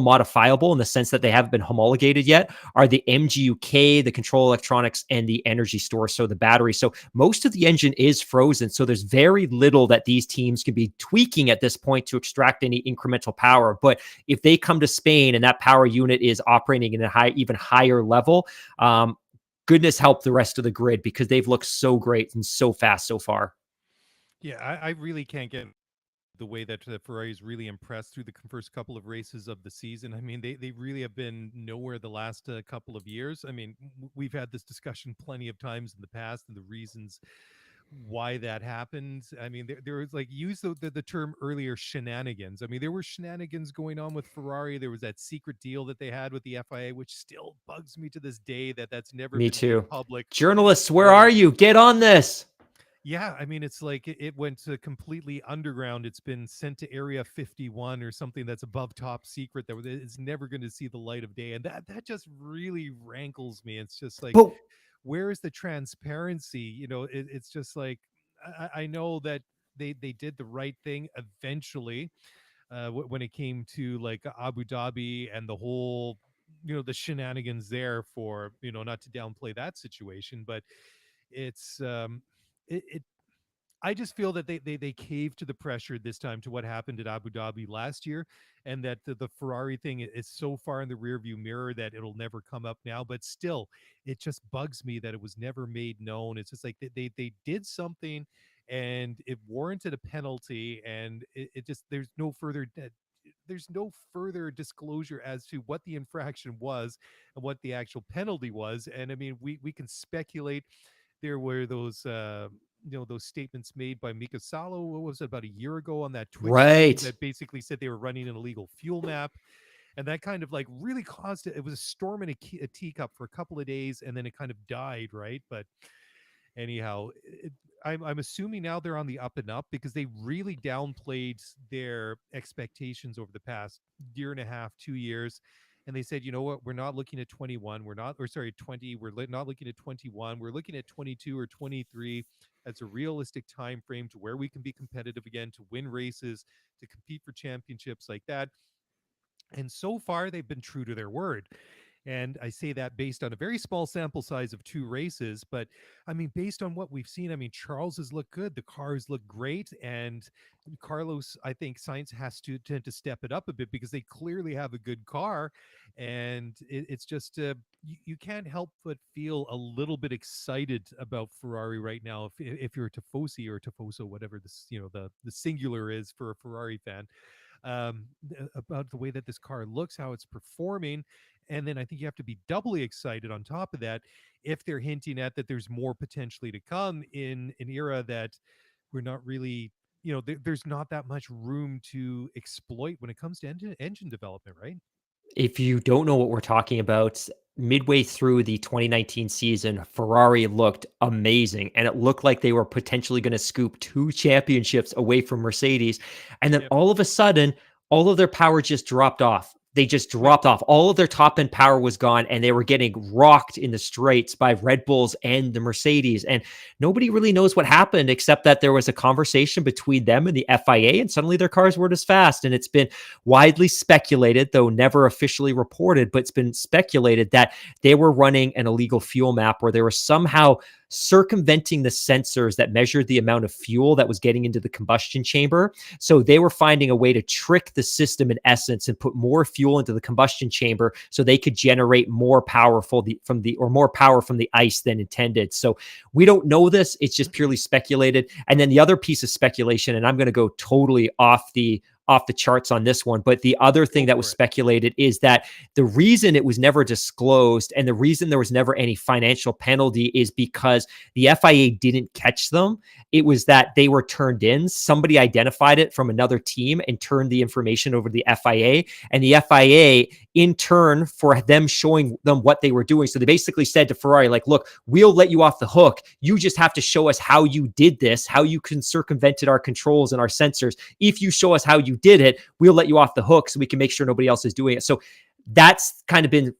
modifiable in the sense that they haven't been homologated yet are the MGU-K, the control electronics, and the energy store, so the battery. So most of the engine is frozen. So there's very little that these teams can be tweaking at this point to extract any incremental power. But if they come to Spain and that power unit is operating in a even higher level, goodness help the rest of the grid, because they've looked so great and so fast so far. Yeah, I really can't get the way that Ferrari's really impressed through the first couple of races of the season. I mean, they really have been nowhere the last couple of years. I mean, we've had this discussion plenty of times in the past, and the reasons why that happened. I mean, there was like use the term earlier, shenanigans. I mean, there were shenanigans going on with Ferrari. There was that secret deal that they had with the FIA, which still bugs me to this day that that's never Me been made too. public. Journalists, where But are you? Get on this. yeah, I mean, it's like it went completely underground. It's been sent to Area 51 or something that's above top secret that it's never going to see the light of day, and that just really rankles me. It's just like, But where is the transparency? It's just like I know that they did the right thing eventually when it came to like Abu Dhabi and the whole the shenanigans there, for not to downplay that situation, but it's it I just feel that they caved to the pressure this time, to what happened at Abu Dhabi last year, and that the Ferrari thing is so far in the rearview mirror that it'll never come up now. But still, it just bugs me that it was never made known. It's just like they did something, and it warranted a penalty, and it just there's no further disclosure as to what the infraction was and what the actual penalty was. And I mean, we can speculate. There were those those statements made by Mika Salo, what was it, about a year ago on that Twitch stream, right. that basically said they were running an illegal fuel map, and that kind of like really caused it was a storm in a teacup for a couple of days, and then it kind of died, right? But anyhow, I'm assuming now they're on the up and up, because they really downplayed their expectations over the past year and a half, 2 years. and they said, you know what, we're not looking at 21, we're not, or sorry, 20, not looking at 21, we're looking at 22 or 23 as a realistic time frame to where we can be competitive again, to win races, to compete for championships like that. And so far, they've been true to their word. And I say that based on a very small sample size of 2 races. But I mean, based on what we've seen, I mean, Charles has looked good. The cars look great. And Carlos, I think Sainz has to tend to step it up a bit because they clearly have a good car. And it's just, you can't help but feel a little bit excited about Ferrari right now. If you're a Tifosi or Tifoso, whatever this, the singular is for a Ferrari fan, about the way that this car looks, how it's performing. And then I think you have to be doubly excited on top of that if they're hinting at that there's more potentially to come in an era that we're not really, there's not that much room to exploit when it comes to engine development, right? If you don't know what we're talking about, midway through the 2019 season, Ferrari looked amazing, and it looked like they were potentially going to scoop 2 championships away from Mercedes. And then Yep. all of a sudden, all of their power just dropped off. They just Quick. dropped off. All of their top end power was gone, and they were getting rocked in the straights by Red Bulls and the Mercedes. And nobody really knows what happened, except that there was a conversation between them and the FIA, and suddenly their cars weren't as fast. And it's been widely speculated, though never officially reported, but it's been speculated that they were running an illegal fuel map where they were somehow circumventing the sensors that measured the amount of fuel that was getting into the combustion chamber. So they were finding a way to trick the system in essence and put more fuel into the combustion chamber so they could generate more power from the ice than intended. So we don't know this. It's just purely speculated. And then the other piece of speculation, and I'm going to go totally off the charts on this one. But the other thing that was speculated is that the reason it was never disclosed and the reason there was never any financial penalty is because the FIA didn't catch them. It was that they were turned in. Somebody identified it from another team and turned the information over to the FIA. And the FIA, in turn, for them showing them what they were doing. So they basically said to Ferrari, like, look, we'll let you off the hook. You just have to show us how you did this, how you circumvented our controls and our sensors. If you show us how you did it, we'll let you off the hook so we can make sure nobody else is doing it. So that's kind of been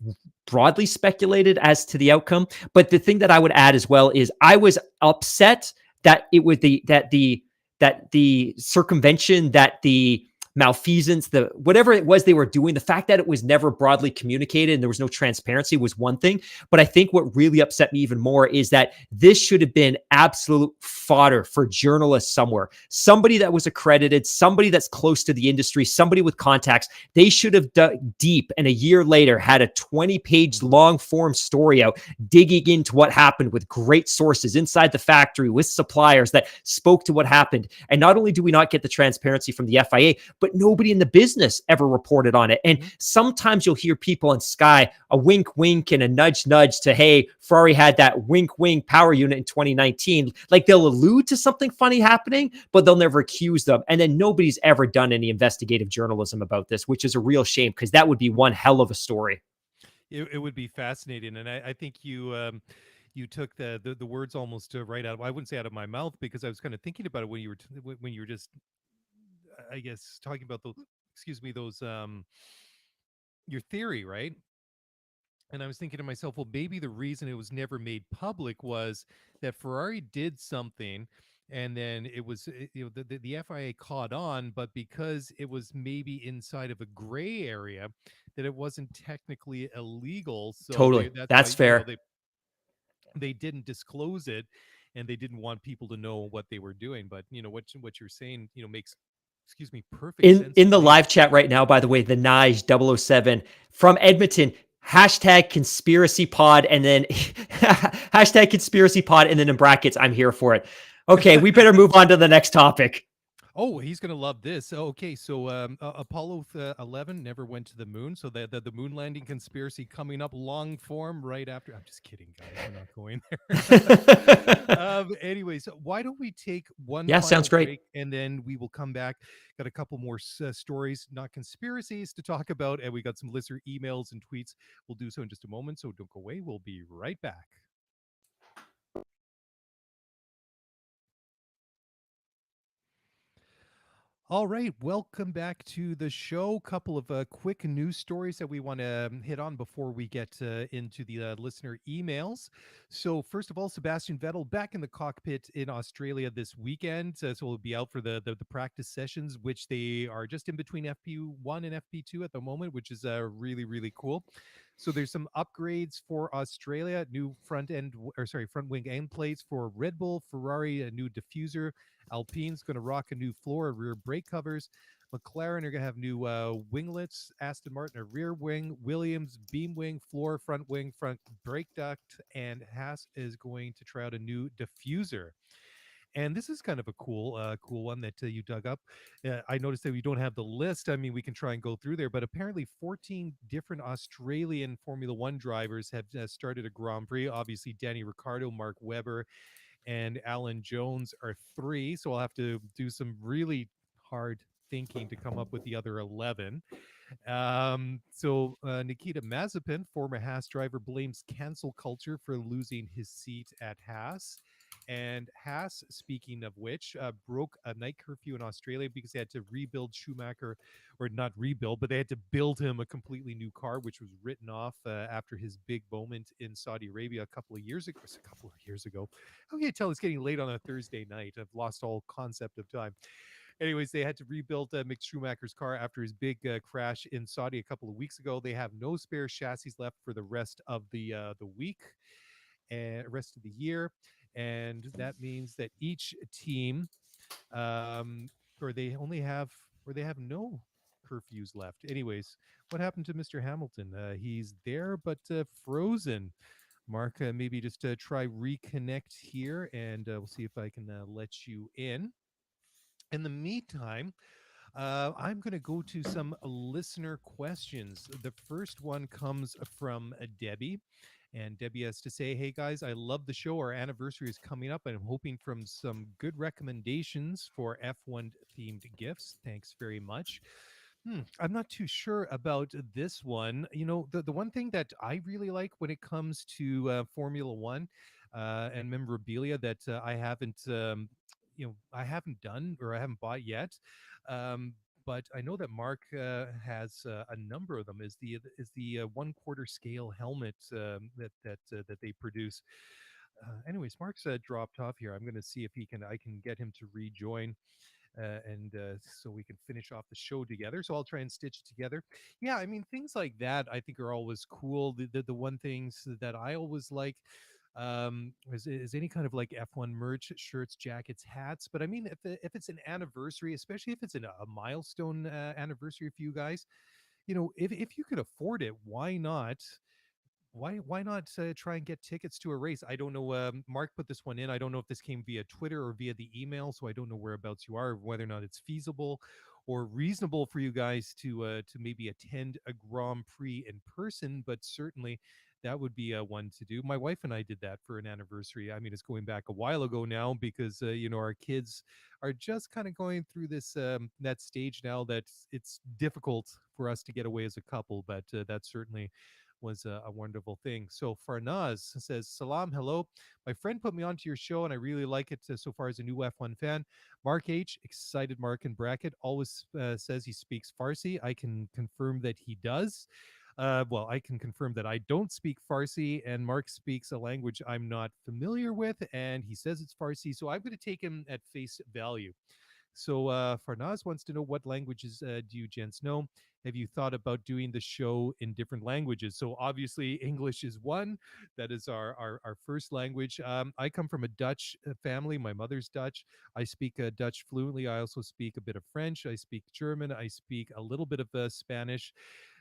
broadly speculated as to the outcome. But the thing that I would add as well is I was upset that it was the circumvention, that the malfeasance, the whatever it was they were doing, the fact that it was never broadly communicated and there was no transparency was one thing. But I think what really upset me even more is that this should have been absolute fodder for journalists somewhere. Somebody that was accredited, somebody that's close to the industry, somebody with contacts. They should have dug deep and a year later had a 20-page long form story out digging into what happened with great sources inside the factory with suppliers that spoke to what happened. And not only do we not get the transparency from the FIA, but nobody in the business ever reported on it. And sometimes you'll hear people on Sky, a wink, wink and a nudge, nudge to, hey, Ferrari had that wink, wink power unit in 2019. Like they'll allude to something funny happening, but they'll never accuse them. And then nobody's ever done any investigative journalism about this, which is a real shame because that would be one hell of a story. It would be fascinating. And I think you took the words almost right out of, I wouldn't say out of my mouth, because I was kind of thinking about it when you were just, I guess, talking about those, your theory, right? And I was thinking to myself, well, maybe the reason it was never made public was that Ferrari did something, and then it was, the FIA caught on, but because it was maybe inside of a gray area, that it wasn't technically illegal. So Totally. that's That's why, fair. They didn't disclose it, and they didn't want people to know what they were doing. But what you're saying, makes, perfect sense In to the me. live chat right now, by the way, the Nige 007 from Edmonton, hashtag conspiracy pod, and then hashtag conspiracy pod, and then in brackets, I'm here for it. Okay, we better move on to the next topic. Oh, he's gonna love this. Okay, so Apollo 11 never went to the moon, so the moon landing conspiracy coming up, long form right after. I'm just kidding, guys. We're not going there. Anyways, why don't we take one? Yeah, final sounds great. break, and then we will come back. Got a couple more stories, not conspiracies, to talk about, and we got some listener emails and tweets. We'll do so in just a moment, so don't go away. We'll be right back. All right, welcome back to the show. Couple of quick news stories that we want to hit on before we get into the listener emails. So, first of all, Sebastian Vettel back in the cockpit in Australia this weekend. So, we'll be out for the practice sessions, which they are just in between FP1 and FP2 at the moment, which is really, really cool. So, there's some upgrades for Australia, new front wing end plates for Red Bull, Ferrari, a new diffuser. Alpine's going to rock a new floor and rear brake covers. McLaren are going to have new winglets. Aston Martin a rear wing. Williams beam wing, floor, front wing, front brake duct, and Haas is going to try out a new diffuser. And this is kind of a cool one that you dug up. I noticed that we don't have the list. I mean, we can try and go through there, but apparently 14 different Australian Formula One drivers have started a Grand Prix. Obviously, Danny Ricciardo, Mark Webber, and Alan Jones are three. So I'll have to do some really hard thinking to come up with the other 11. Nikita Mazepin, former Haas driver, blames cancel culture for losing his seat at Haas. And Haas, speaking of which, broke a night curfew in Australia because they had to rebuild Schumacher, or not rebuild, but they had to build him a completely new car, which was written off after his big moment in Saudi Arabia a couple of years ago. How can you tell it's getting late on a Thursday night? I've lost all concept of time. Anyways, they had to rebuild Mick Schumacher's car after his big crash in Saudi a couple of weeks ago. They have no spare chassis left for the rest of the week and rest of the year, and that means that each team, or they only have, or they have no curfews left. Anyways, what happened to Mr. Hamilton? He's there, but frozen. Mark, maybe just try reconnect here, and we'll see if I can let you in. In the meantime, I'm going to go to some listener questions. The first one comes from Debbie. And Debbie has to say, hey guys, I love the show. Our anniversary is coming up, and I'm hoping from some good recommendations for F1 themed gifts. Thanks very much. I'm not too sure about this one. You know, the one thing that I really like when it comes to Formula One and memorabilia that I haven't done or I haven't bought yet. But I know that Mark has a number of them. Is the 1/4 scale helmet that they produce. Anyways, Mark's dropped off here. I'm going to see if I can get him to rejoin. And so we can finish off the show together. So I'll try and stitch it together. Yeah, I mean, things like that I think are always cool. The one things that I always like is any kind of like F1 merch, shirts, jackets, hats. But I mean, if it's an anniversary, especially if it's a milestone anniversary for you guys, you know, if you could afford it, why not? Why not try and get tickets to a race? I don't know. Mark put this one in. I don't know if this came via Twitter or via the email, so I don't know whereabouts you are, whether or not it's feasible or reasonable for you guys to maybe attend a Grand Prix in person. But certainly, that would be one to do. My wife and I did that for an anniversary. I mean, it's going back a while ago now because you know, our kids are just kind of going through this that stage now that it's difficult for us to get away as a couple. But that certainly was a wonderful thing. So Farnaz says, Salam, hello. My friend put me onto your show and I really like it so far as a new F1 fan. Mark H, excited Mark in bracket, always says he speaks Farsi. I can confirm that he does. Well, I can confirm that I don't speak Farsi, and Mark speaks a language I'm not familiar with, and he says it's Farsi. So I'm going to take him at face value. So Farnaz wants to know, what languages do you gents know? Have you thought about doing the show in different languages? So obviously English is one. That is our first language. I come from a Dutch family. My mother's Dutch. I speak Dutch fluently. I also speak a bit of French. I speak German. I speak a little bit of Spanish.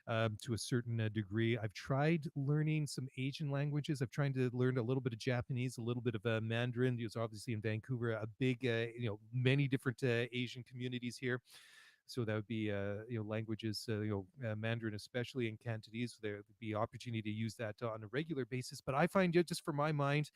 To a certain degree. I've tried learning some Asian languages. I've tried to learn a little bit of Japanese, a little bit of Mandarin. It's obviously in Vancouver, a big, many different Asian communities here. So that would be, languages, Mandarin especially, and Cantonese. There would be opportunity to use that on a regular basis. But I find, just for my mind,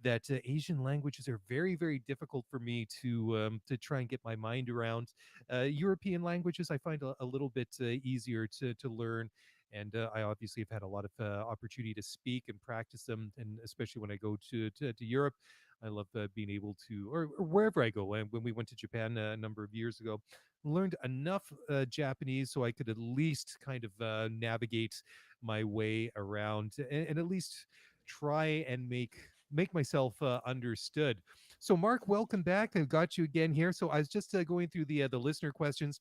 that Asian languages are very, very difficult for me to try and get my mind around. European languages I find a little bit easier to learn And I obviously have had a lot of opportunity to speak and practice them, and especially when I go to Europe, I love being able to, or wherever I go. And when we went to Japan a number of years ago, learned enough Japanese so I could at least kind of navigate my way around, and at least try and make myself understood. So, Mark, welcome back. I've got you again here. So, I was just going through the listener questions.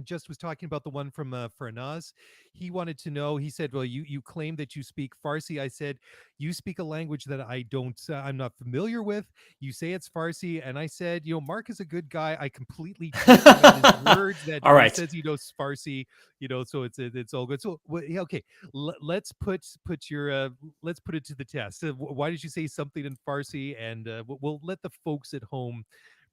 Just was talking about the one from Farnaz. He wanted to know. He said, "Well, you claim that you speak Farsi." I said, "You speak a language that I'm not familiar with. You say it's Farsi," and I said, Mark is a good guy. I completely take him at his words that All when he right. says he knows Farsi, so it's all good. So yeah, okay, let's put let's put it to the test. Why did you say something in Farsi? And we'll let the folks at home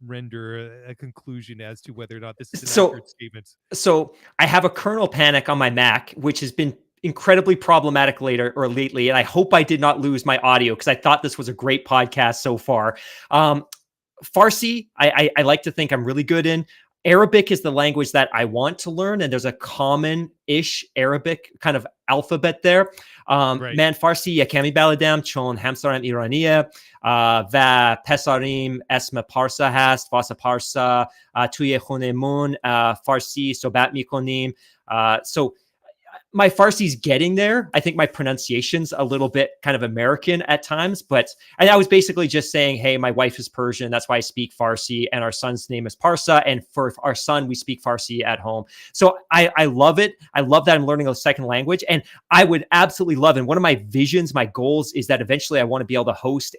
render a conclusion as to whether or not this is an So accurate statement. So I have a kernel panic on my Mac, which has been incredibly problematic lately. And I hope I did not lose my audio because I thought this was a great podcast so far. Farsi, I like to think I'm really good in. Arabic is the language that I want to learn, and there's a common-ish Arabic kind of alphabet there. Right. Man Farsi yakami baladam chon hamsaram iraniya va pesarim esme parsa hast vasa parsa tuye khonemun Farsi sobat mikonim. So my Farsi's getting there. I think my pronunciation's a little bit kind of American at times, but I was basically just saying, hey, my wife is Persian. That's why I speak Farsi. And our son's name is Parsa. And for our son, we speak Farsi at home. So I love it. I love that I'm learning a second language. And I would absolutely love it. And one of my visions, my goals is that eventually I want to be able to host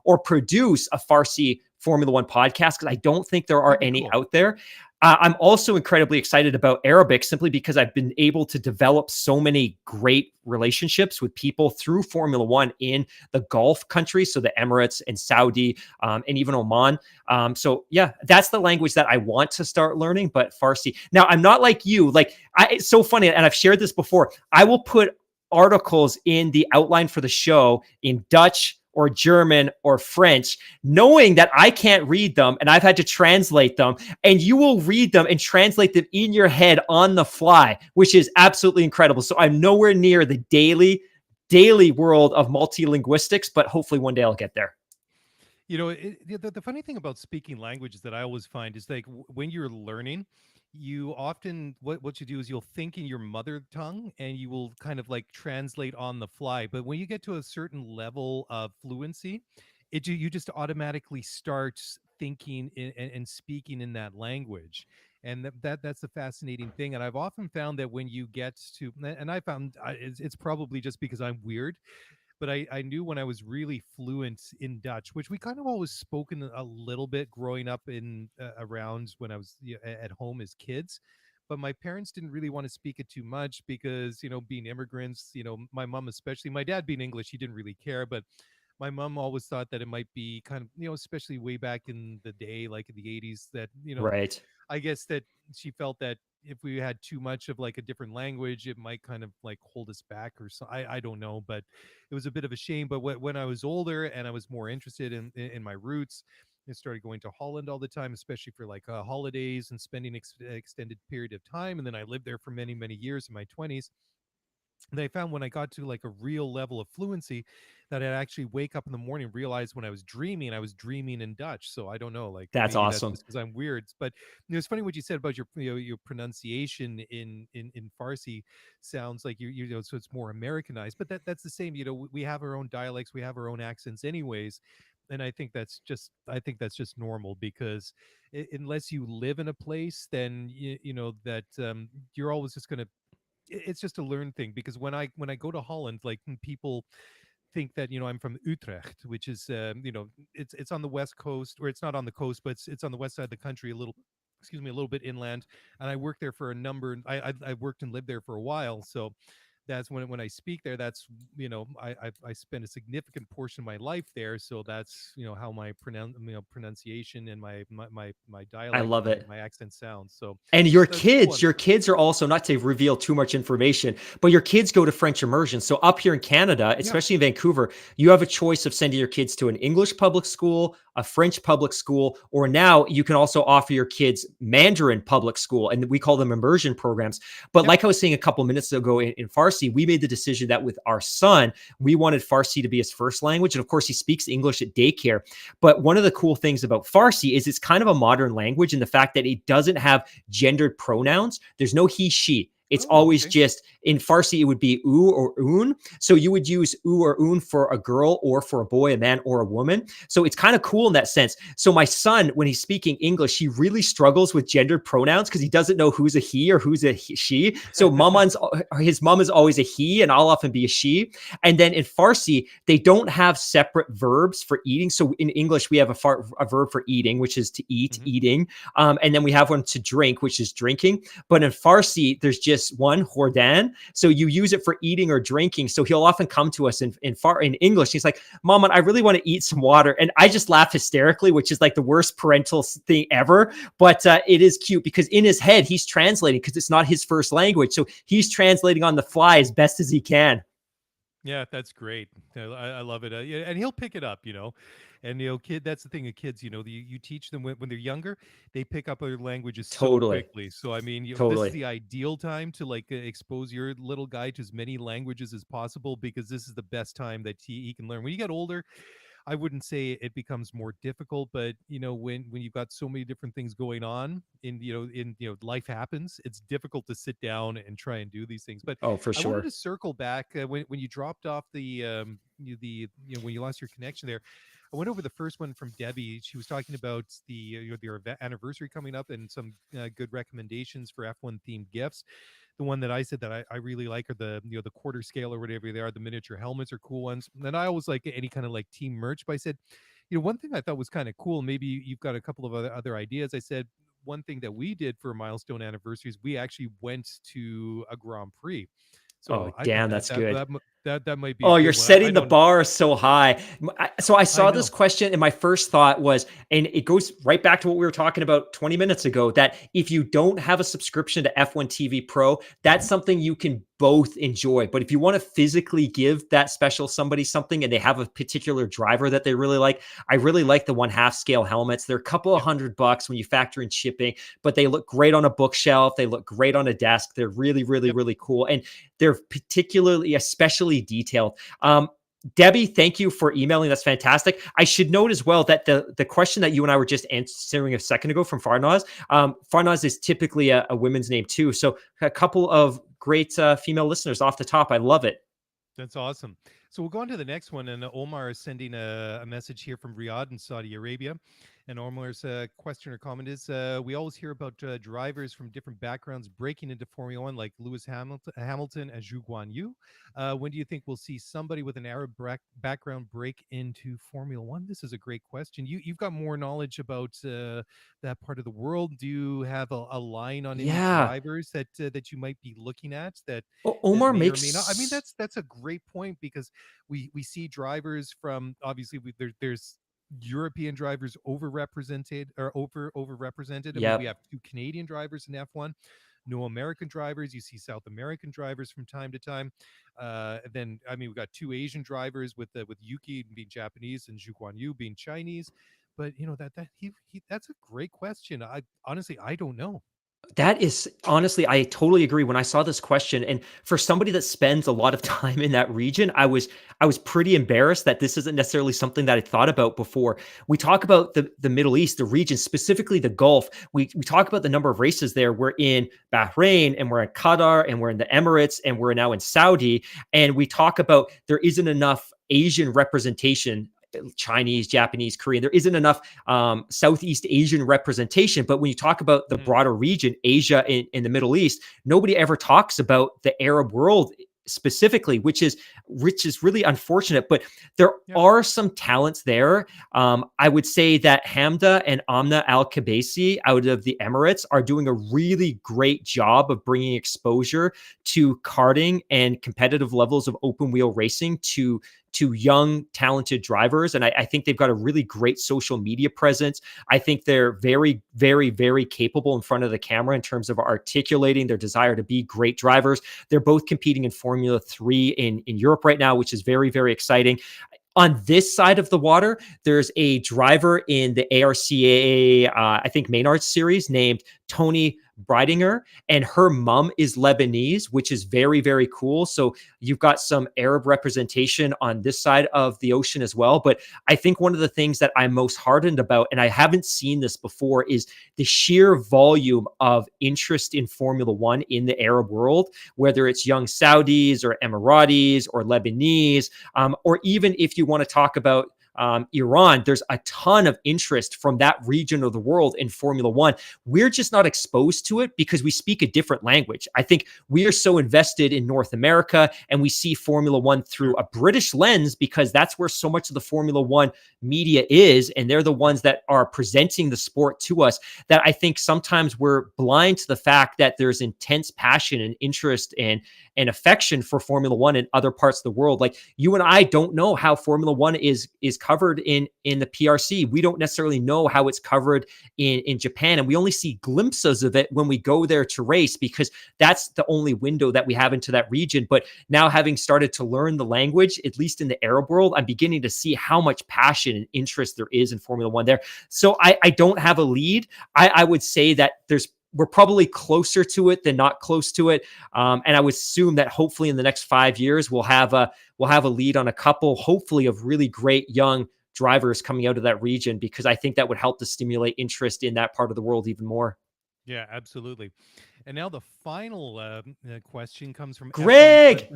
or produce a Farsi Formula One podcast, because I don't think there are any out there. I'm also incredibly excited about Arabic simply because I've been able to develop so many great relationships with people through Formula One in the Gulf countries, so the Emirates and Saudi and even Oman. So yeah, that's the language that I want to start learning, but Farsi. Now, I'm not like you. It's so funny, and I've shared this before. I will put articles in the outline for the show in Dutch or German or French, knowing that I can't read them and I've had to translate them, and you will read them and translate them in your head on the fly, which is absolutely incredible. So I'm nowhere near the daily world of multilinguistics, but hopefully one day I'll get there. The funny thing about speaking languages that I always find is when you're learning, you often what you do is you'll think in your mother tongue and you will kind of translate on the fly. But when you get to a certain level of fluency, you just automatically start thinking and speaking in that language. And that's the fascinating thing. And I've often found that when you get to, and I found it's probably just because I'm weird, but I knew when I was really fluent in Dutch, which we kind of always spoken a little bit growing up in around when I was at home as kids. But my parents didn't really want to speak it too much because, being immigrants, my mom, especially my dad being English, he didn't really care. But my mom always thought that it might be kind of, especially way back in the day, like in the 80s, that, Right. I guess that she felt that if we had too much of a different language, it might kind of hold us back or so. I don't know, but it was a bit of a shame. But when I was older and I was more interested in my roots, I started going to Holland all the time, especially for holidays and spending extended period of time. And then I lived there for many, many years in my 20s. And I found when I got to a real level of fluency that I'd actually wake up in the morning, realize when I was dreaming in Dutch. So I don't know, That's maybe that's awesome. just because I'm weird. But it's funny what you said about your your pronunciation in Farsi sounds like so it's more Americanized. But that's the same. We have our own dialects, we have our own accents, anyways. And I think that's just normal because unless you live in a place, then that you're always just going to, it's just a learned thing. Because when I go to Holland, people think that I'm from Utrecht, which is it's on the west coast, or it's not on the coast, but it's on the west side of the country, a little bit inland. And I worked there for I worked and lived there for a while. So that's when I speak there, that's I spend a significant portion of my life there. So that's how my pronunciation and my I dialect, love my it. my accent sounds. So And your that's cool. kids are also, not to reveal too much information, but your kids go to French immersion. So up here in Canada, especially in Vancouver, you have a choice of sending your kids to an English public school, a French public school, or now you can also offer your kids Mandarin public school, and we call them immersion programs. But like I was saying a couple minutes ago in Farsi, we made the decision that with our son, we wanted Farsi to be his first language. And of course, he speaks English at daycare. But one of the cool things about Farsi is it's kind of a modern language in the fact that it doesn't have gendered pronouns. There's no he, she. It's always just, in Farsi, it would be u or un. So you would use u or un for a girl or for a boy, a man or a woman. So it's kind of cool in that sense. So my son, when he's speaking English, he really struggles with gendered pronouns because he doesn't know who's a he or who's a she. So his mom is always a he, and I'll often be a she. And then in Farsi, they don't have separate verbs for eating. So in English, we have a verb for eating, which is to eat, eating. And then we have one to drink, which is drinking. But in Farsi, there's just one, hordan. So you use it for eating or drinking. So he'll often come to us in English. He's like, Mama, I really want to eat some water. And I just laugh hysterically, which is like the worst parental thing ever. But it is cute because in his head, he's translating because it's not his first language. So he's translating on the fly as best as he can. Yeah, that's great. I love it. Yeah, and he'll pick it up, and that's the thing of kids, you teach them when they're younger, they pick up other languages so quickly. So I mean, this is the ideal time to expose your little guy to as many languages as possible, because this is the best time that he can learn. When you get older, I wouldn't say it becomes more difficult, but when you've got so many different things going on in life happens, it's difficult to sit down and try and do these things. But for sure. I wanted to circle back when you dropped off when you lost your connection there. I went over the first one from Debbie. She was talking about their anniversary coming up and some good recommendations for F1 themed gifts. The one that I said that I really like are the the quarter scale or whatever they are. The miniature helmets are cool ones. And then I always like any kind of like team merch. But I said, one thing I thought was kind of cool. Maybe you've got a couple of other ideas. I said one thing that we did for milestone anniversaries, we actually went to a Grand Prix. So damn, that's good. That might be. Oh, you're setting the bar so high. So I saw this question, and my first thought was, and it goes right back to what we were talking about 20 minutes ago, that if you don't have a subscription to F1 TV Pro, that's something you can both enjoy. But if you want to physically give that special somebody something and they have a particular driver that they really like, I really like the 1/2 scale helmets. They're a couple of $100 when you factor in shipping, but they look great on a bookshelf. They look great on a desk. They're really, really, really cool. And they're especially detailed. Debbie, thank you for emailing. That's fantastic. I should note as well that the question that you and I were just answering a second ago from Farnaz, Farnaz is typically a women's name too. So a couple of great female listeners off the top. I love it. That's awesome. So we'll go on to the next one. And Omar is sending a message here from Riyadh in Saudi Arabia. And Omar's question or comment is, we always hear about drivers from different backgrounds breaking into Formula One, like Lewis Hamilton and Zhu Guanyu. When do you think we'll see somebody with an Arab background break into Formula One? This is a great question. You've got more knowledge about that part of the world. Do you have a line on any drivers that you might be looking at that Omar that may makes... or may not? I mean, that's a great point, because we see drivers from, obviously there's European drivers overrepresented. I mean, we have 2 Canadian drivers in F1, no American drivers. You see South American drivers from time to time. Then, I mean, we've got 2 Asian drivers with Yuki being Japanese and Zhu Guanyu being Chinese. But that's a great question. I honestly don't know. That is, honestly, I totally agree. When I saw this question, and for somebody that spends a lot of time in that region, I was pretty embarrassed that this isn't necessarily something that I thought about before. We talk about the Middle East, the region, specifically the Gulf. We talk about the number of races there. We're in Bahrain, and we're in Qatar, and we're in the Emirates, and we're now in Saudi. And we talk about there isn't enough Asian representation, Chinese, Japanese, Korean. There isn't enough Southeast Asian representation. But when you talk about the broader region, Asia and the Middle East, nobody ever talks about the Arab world specifically, which is really unfortunate. But there are some talents there. I would say that Hamda and Amna Al-Kabasi out of the Emirates are doing a really great job of bringing exposure to karting and competitive levels of open wheel racing to young, talented drivers. And I think they've got a really great social media presence. I think they're very, very, very capable in front of the camera in terms of articulating their desire to be great drivers. They're both competing in Formula 3 in Europe right now, which is very, very exciting. On this side of the water, there's a driver in the ARCA, I think Maynard series named Tony Breidinger, and her mom is Lebanese, which is very, very cool. So you've got some Arab representation on this side of the ocean as well. But I think one of the things that I'm most heartened about, and I haven't seen this before, is the sheer volume of interest in Formula One in the Arab world, whether it's young Saudis or Emiratis or Lebanese, or even if you want to talk about Iran, there's a ton of interest from that region of the world in Formula One. We're just not exposed to it because we speak a different language. I think we are so invested in North America and we see Formula One through a British lens because that's where so much of the Formula One media is. And they're the ones that are presenting the sport to us, that I think sometimes we're blind to the fact that there's intense passion and interest and affection for Formula One in other parts of the world. Like, you and I don't know how Formula One is covered in the PRC. We don't necessarily know how it's covered in Japan. And we only see glimpses of it when we go there to race, because that's the only window that we have into that region. But now, having started to learn the language, at least in the Arab world, I'm beginning to see how much passion and interest there is in Formula One there. So I don't have a lead. I would say that we're probably closer to it than not close to it. And I would assume that hopefully in the next 5 years, we'll have a lead on a couple, hopefully, of really great young drivers coming out of that region, because I think that would help to stimulate interest in that part of the world even more. Yeah, absolutely. And now the final question comes from Greg.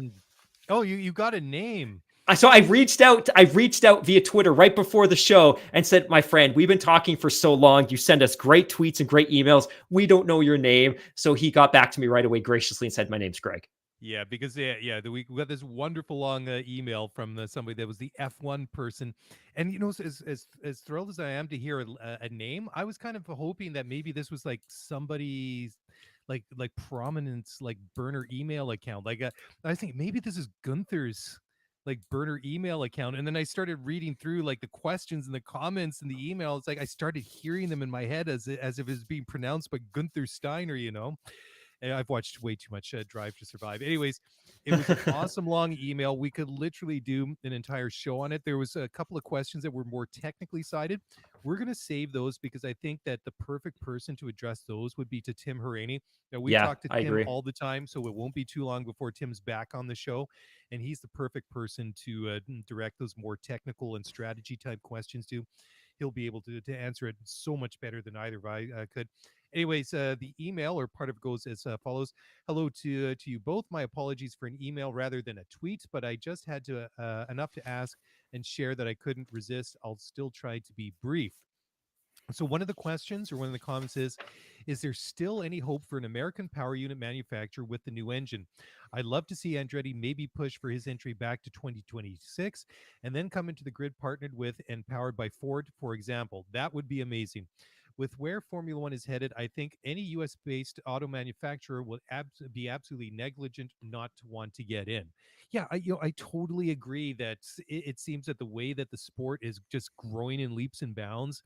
Oh, you got a name. So I reached out via Twitter right before the show and said, my friend, we've been talking for so long. You send us great tweets and great emails. We don't know your name. So he got back to me right away graciously and said, my name's Greg. Yeah, because we got this wonderful long email from somebody that was the F1 person, and as thrilled as I am to hear a name, I was kind of hoping that maybe this was like somebody's like prominence, like burner email account. Like I think maybe this is Gunther's like burner email account, and then I started reading through like the questions and the comments and the email. It's like I started hearing them in my head as if it was being pronounced by Gunther Steiner, And I've watched way too much Drive to Survive. Anyways, it was an awesome long email. We could literally do an entire show on it. There was a couple of questions that were more technically sided. We're going to save those because I think that the perfect person to address those would be to Tim Hauraney. Now, we talk to Tim all the time, so it won't be too long before Tim's back on the show. And he's the perfect person to direct those more technical and strategy type questions to. He'll be able to answer it so much better than either of I could. Anyways, the email or part of it goes as follows. Hello to you both. My apologies for an email rather than a tweet, but I just had to enough to ask and share that I couldn't resist. I'll still try to be brief. So one of the questions or one of the comments is there still any hope for an American power unit manufacturer with the new engine? I'd love to see Andretti maybe push for his entry back to 2026 and then come into the grid partnered with and powered by Ford, for example. That would be amazing. With where Formula One is headed, I think any U.S.-based auto manufacturer will be absolutely negligent not to want to get in. Yeah, I totally agree that it seems that the way that the sport is just growing in leaps and bounds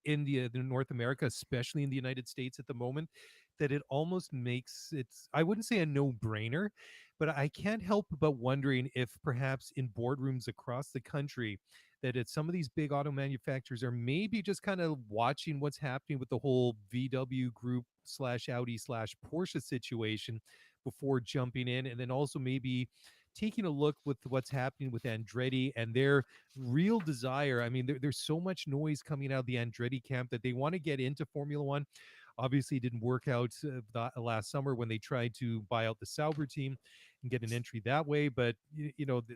in the North America, especially in the United States at the moment, that it almost makes it, I wouldn't say a no-brainer, but I can't help but wondering if perhaps in boardrooms across the country, that it's some of these big auto manufacturers are maybe just kind of watching what's happening with the whole VW group / Audi / Porsche situation before jumping in, and then also maybe taking a look with what's happening with Andretti and their real desire. I mean, there's so much noise coming out of the Andretti camp that they want to get into Formula One. Obviously, it didn't work out last summer when they tried to buy out the Sauber team and get an entry that way. But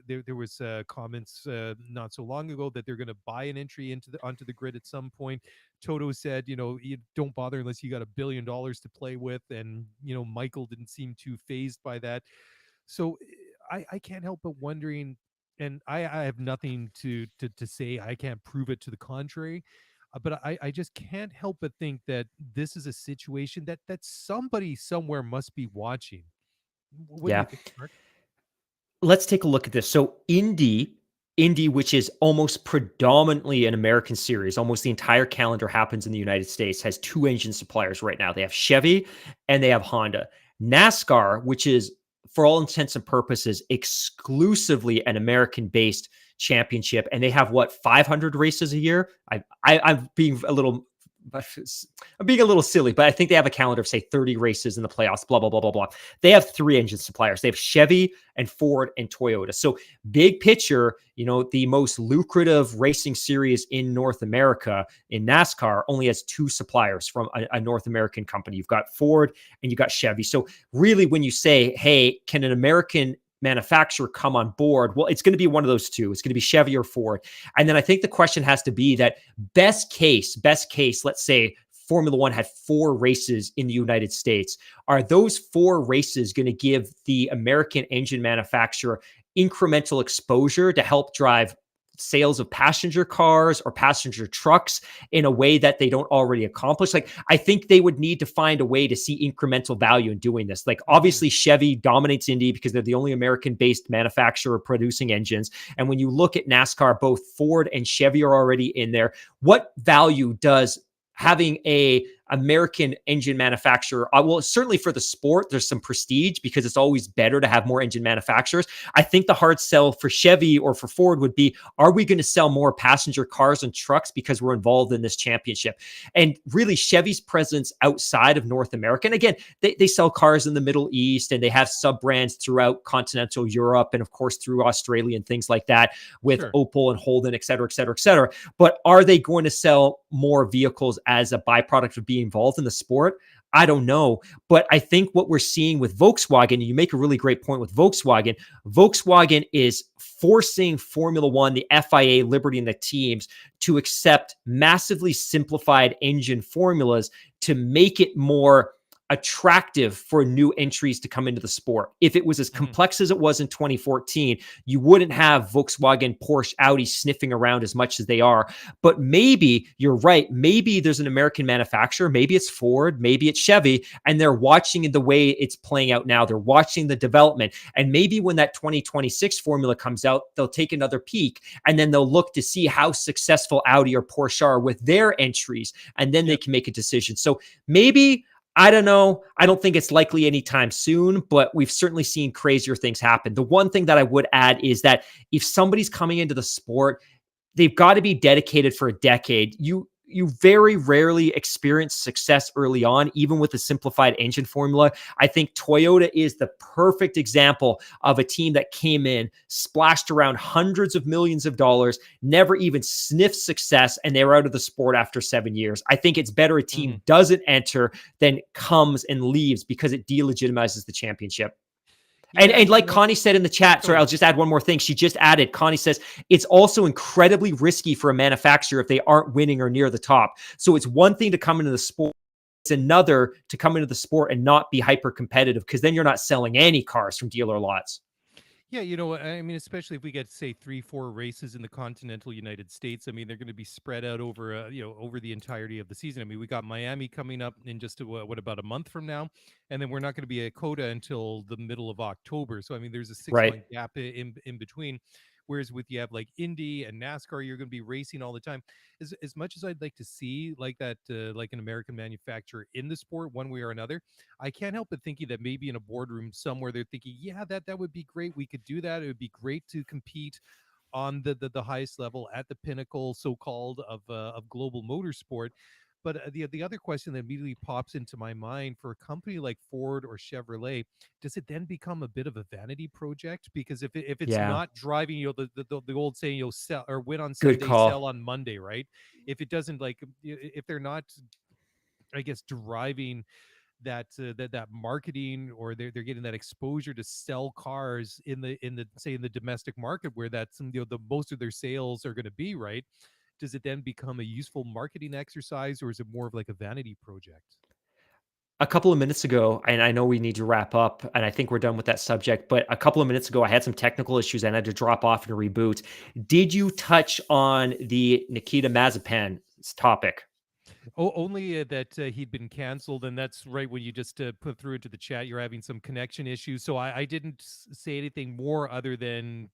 there was comments not so long ago that they're going to buy an entry onto the grid at some point. Toto said, you don't bother unless you got $1 billion to play with, and Michael didn't seem too fazed by that. So I can't help but wondering, and I have nothing to say. I can't prove it to the contrary. But I just can't help but think that this is a situation that somebody somewhere must be watching. What do you think, Mark? Let's take a look at this. So Indy, which is almost predominantly an American series, almost the entire calendar happens in the United States, has two engine suppliers right now. They have Chevy and they have Honda. NASCAR, which is for all intents and purposes, exclusively an American-based championship, and they have what, 500 races a year. I'm being a little silly, but I think they have a calendar of say 30 races in the playoffs, blah, blah, blah, blah, blah. They have 3 engine suppliers. They have Chevy and Ford and Toyota. So big picture, the most lucrative racing series in North America in NASCAR only has 2 suppliers from a North American company. You've got Ford and you've got Chevy. So really when you say, hey, can an American manufacturer come on board? Well, it's going to be one of those 2. It's going to be Chevy or Ford. And then I think the question has to be that best case, let's say Formula One had 4 races in the United States. Are those 4 races going to give the American engine manufacturer incremental exposure to help drive sales of passenger cars or passenger trucks in a way that they don't already accomplish? Like, I think they would need to find a way to see incremental value in doing this. Like, obviously Chevy dominates Indy because they're the only American-based manufacturer producing engines. And when you look at NASCAR, both Ford and Chevy are already in there. What value does having a American engine manufacturer, well, certainly for the sport, there's some prestige because it's always better to have more engine manufacturers. I think the hard sell for Chevy or for Ford would be, are we going to sell more passenger cars and trucks because we're involved in this championship? And really Chevy's presence outside of North America, and again, they sell cars in the Middle East and they have sub-brands throughout continental Europe and of course through Australia and things like that with Opel and Holden, et cetera, et cetera, et cetera. But are they going to sell more vehicles as a byproduct of being involved in the sport? I don't know. But I think what we're seeing with Volkswagen, and you make a really great point with Volkswagen, Volkswagen is forcing Formula One, the FIA, Liberty, and the teams to accept massively simplified engine formulas to make it more attractive for new entries to come into the sport. If it was as complex as it was in 2014, you wouldn't have Volkswagen, Porsche, Audi sniffing around as much as they are. But maybe you're right. Maybe there's an American manufacturer. Maybe it's Ford. Maybe it's Chevy. And they're watching the way it's playing out now. They're watching the development. And maybe when that 2026 formula comes out, they'll take another peek and then they'll look to see how successful Audi or Porsche are with their entries. And then they can make a decision. So maybe, I don't know. I don't think it's likely anytime soon, but we've certainly seen crazier things happen. The one thing that I would add is that if somebody's coming into the sport, they've got to be dedicated for a decade. You very rarely experience success early on, even with a simplified engine formula. I think Toyota is the perfect example of a team that came in, splashed around hundreds of millions of dollars, never even sniffed success, and they were out of the sport after 7 years. I think it's better a team doesn't enter than comes and leaves because it delegitimizes the championship. And like Connie said in the chat, sorry, I'll just add one more thing. She just added, Connie says, it's also incredibly risky for a manufacturer if they aren't winning or near the top. So it's one thing to come into the sport. It's another to come into the sport and not be hyper competitive because then you're not selling any cars from dealer lots. Yeah, I mean, especially if we get, say, 3-4 races in the continental United States, I mean, they're going to be spread out over, over the entirety of the season. I mean, we got Miami coming up in just, about a month from now, and then we're not going to be at COTA until the middle of October. So, I mean, there's a 6-month gap in between. Whereas with you have like Indy and NASCAR, you're going to be racing all the time. As much as I'd like to see like that, like an American manufacturer in the sport one way or another, I can't help but thinking that maybe in a boardroom somewhere they're thinking, yeah, that would be great. We could do that. It would be great to compete on the highest level at the pinnacle, so-called, of global motorsport. But the other question that immediately pops into my mind for a company like Ford or Chevrolet, does it then become a bit of a vanity project? Because if it's not driving, the old saying, sell or win on Sunday, sell on Monday, right? If it doesn't, like, if they're not, I guess, deriving that marketing, or they're getting that exposure to sell cars in the say in the domestic market where that's the most of their sales are going to be, right? Does it then become a useful marketing exercise, or is it more of like a vanity project? A couple of minutes ago, and I know we need to wrap up, and I think we're done with that subject, but a couple of minutes ago, I had some technical issues and I had to drop off and reboot. Did you touch on the Nikita Mazepin topic? Oh, only that he'd been canceled, and that's right when you just put through into the chat. You're having some connection issues, so I didn't say anything more other than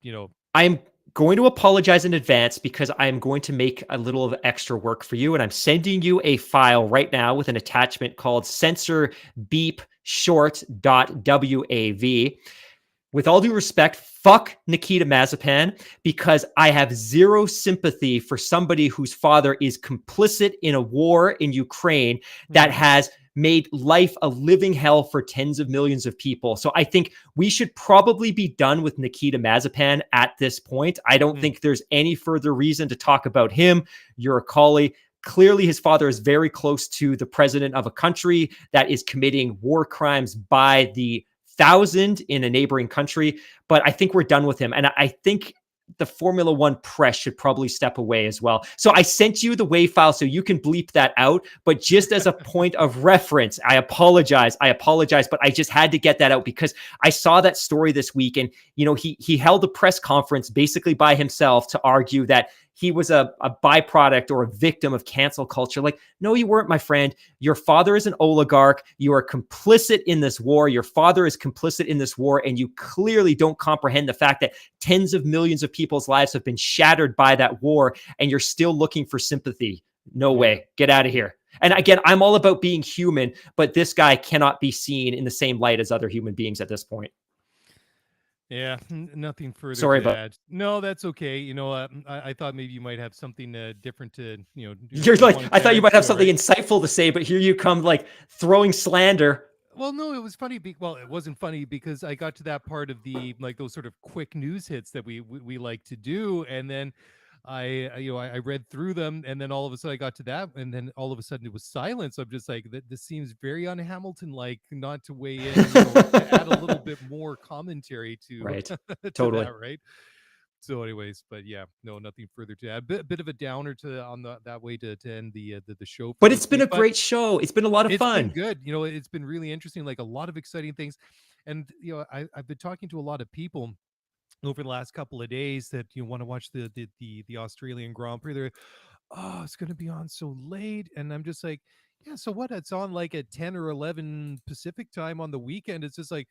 I'm going to apologize in advance because I'm going to make a little of extra work for you, and I'm sending you a file right now with an attachment called censorbeepshort.wav. with all due respect, fuck Nikita Mazepan, because I have zero sympathy for somebody whose father is complicit in a war in Ukraine that has made life a living hell for tens of millions of people. So I think we should probably be done with Nikita Mazepan at this point. I don't think there's any further reason to talk about him. You're a colleague. Clearly, his father is very close to the president of a country that is committing war crimes by the thousand in a neighboring country. But I think we're done with him. And I think the Formula One press should probably step away as well. So I sent you the WAV file so you can bleep that out. But just as a point of reference, I apologize, but I just had to get that out because I saw that story this week. And, he held a press conference basically by himself to argue that he was a byproduct or a victim of cancel culture. Like, no, you weren't, my friend. Your father is an oligarch. You are complicit in this war. Your father is complicit in this war. And you clearly don't comprehend the fact that tens of millions of people's lives have been shattered by that war. And you're still looking for sympathy. No way. Get out of here. And again, I'm all about being human, but this guy cannot be seen in the same light as other human beings at this point. Yeah, nothing further. Sorry to about add. No, that's okay. I thought maybe you might have something different to, You're like, I thought you might have something right? insightful to say, but here you come, like throwing slander. Well, no, it was funny. Well, it wasn't funny because I got to that part of the like those sort of quick news hits that we like to do, and then I read through them, and then all of a sudden I got to that, and then all of a sudden it was silence. I'm just like, this seems very un-Hamilton like, not to weigh in, to add a little bit more commentary to Right. to Totally. that, right? So, anyways, but yeah, no, nothing further to add. Bit of a downer to on that way to end the show. For But this it's been week, a great show. It's been a lot of it's been fun. good. It's been really interesting. Like a lot of exciting things, and I've been talking to a lot of people over the last couple of days that want to watch the Australian Grand Prix. They're, oh, it's going to be on so late, and I'm just like, yeah, so what? It's on like at 10 or 11 Pacific time on the weekend. It's just like,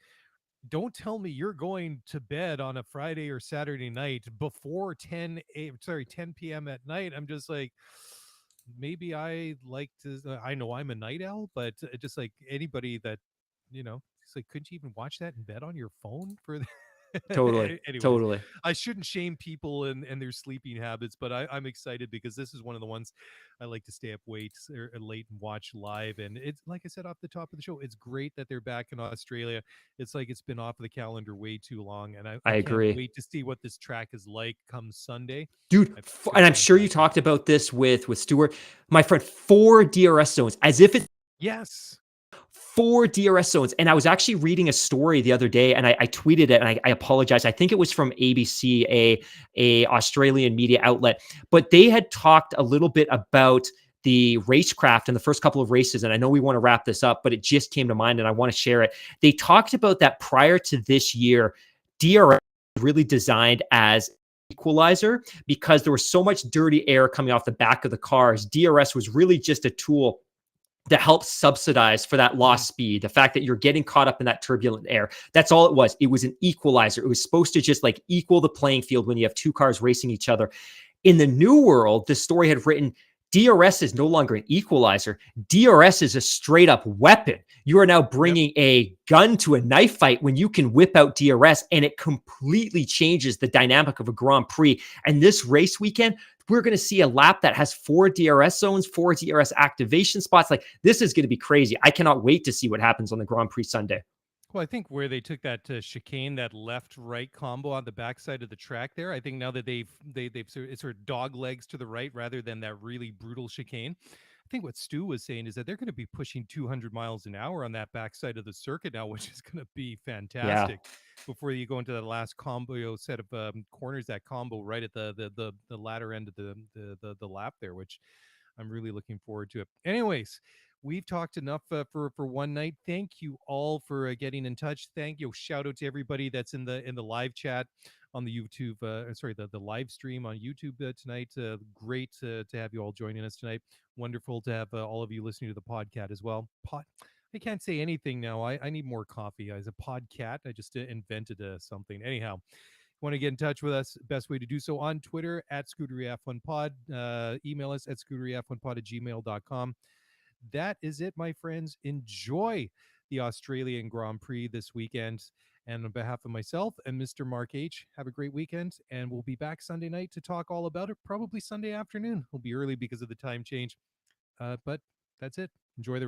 don't tell me you're going to bed on a Friday or Saturday night before 10 p.m. at night. I'm just like, maybe I like to, I know I'm a night owl, but just like anybody that, it's like, couldn't you even watch that in bed on your phone for the Totally. Anyways, Totally. I shouldn't shame people and their sleeping habits, but I'm excited because this is one of the ones I like to stay up late and watch live. And it's like I said off the top of the show, it's great that they're back in Australia. It's like it's been off of the calendar way too long, and I can't agree. wait to see what this track is like come Sunday. Dude, and I'm sure you talked about this with Stewart. My friend, 4 DRS zones, as if it's Yes. 4 DRS zones. And I was actually reading a story the other day, and I tweeted it, and I apologize. I think it was from ABC, a Australian media outlet, but they had talked a little bit about the racecraft in the first couple of races. And I know we want to wrap this up, but it just came to mind and I want to share it. They talked about that prior to this year, DRS was really designed as equalizer because there was so much dirty air coming off the back of the cars. DRS was really just a tool to help subsidize for that lost speed, the fact that you're getting caught up in that turbulent air. That's all it was. It was an equalizer. It was supposed to just like equal the playing field when you have two cars racing each other. In the new world, the story had written, DRS is no longer an equalizer. DRS is a straight up weapon. You are now bringing a gun to a knife fight when you can whip out DRS, and it completely changes the dynamic of a Grand Prix. And this race weekend, we're going to see a lap that has 4 DRS zones, 4 DRS activation spots. Like, this is going to be crazy. I cannot wait to see what happens on the Grand Prix Sunday. Well, I think where they took that chicane, that left-right combo on the backside of the track there, I think now that they've sort of dog legs to the right rather than that really brutal chicane. I think what Stu was saying is that they're going to be pushing 200 miles an hour on that backside of the circuit now, which is going to be fantastic. Yeah. Before you go into the last combo set of corners, that combo right at the latter end of the lap there, which I'm really looking forward to it. Anyways, we've talked enough for one night. Thank you all for getting in touch. Thank you. Shout out to everybody that's in the live chat on the YouTube. The live stream on YouTube tonight. Great to have you all joining us tonight. Wonderful to have all of you listening to the podcast as well. I can't say anything now. I need more coffee. As a podcat, I just invented something. Anyhow. Want to get in touch with us, best way to do so on Twitter at ScooteryF1Pod. Email us at scooteryf1pod@gmail.com. That is it, my friends. Enjoy the Australian Grand Prix this weekend. And on behalf of myself and Mr. Mark H, have a great weekend. And we'll be back Sunday night to talk all about it, probably Sunday afternoon. We'll be early because of the time change. But that's it. Enjoy the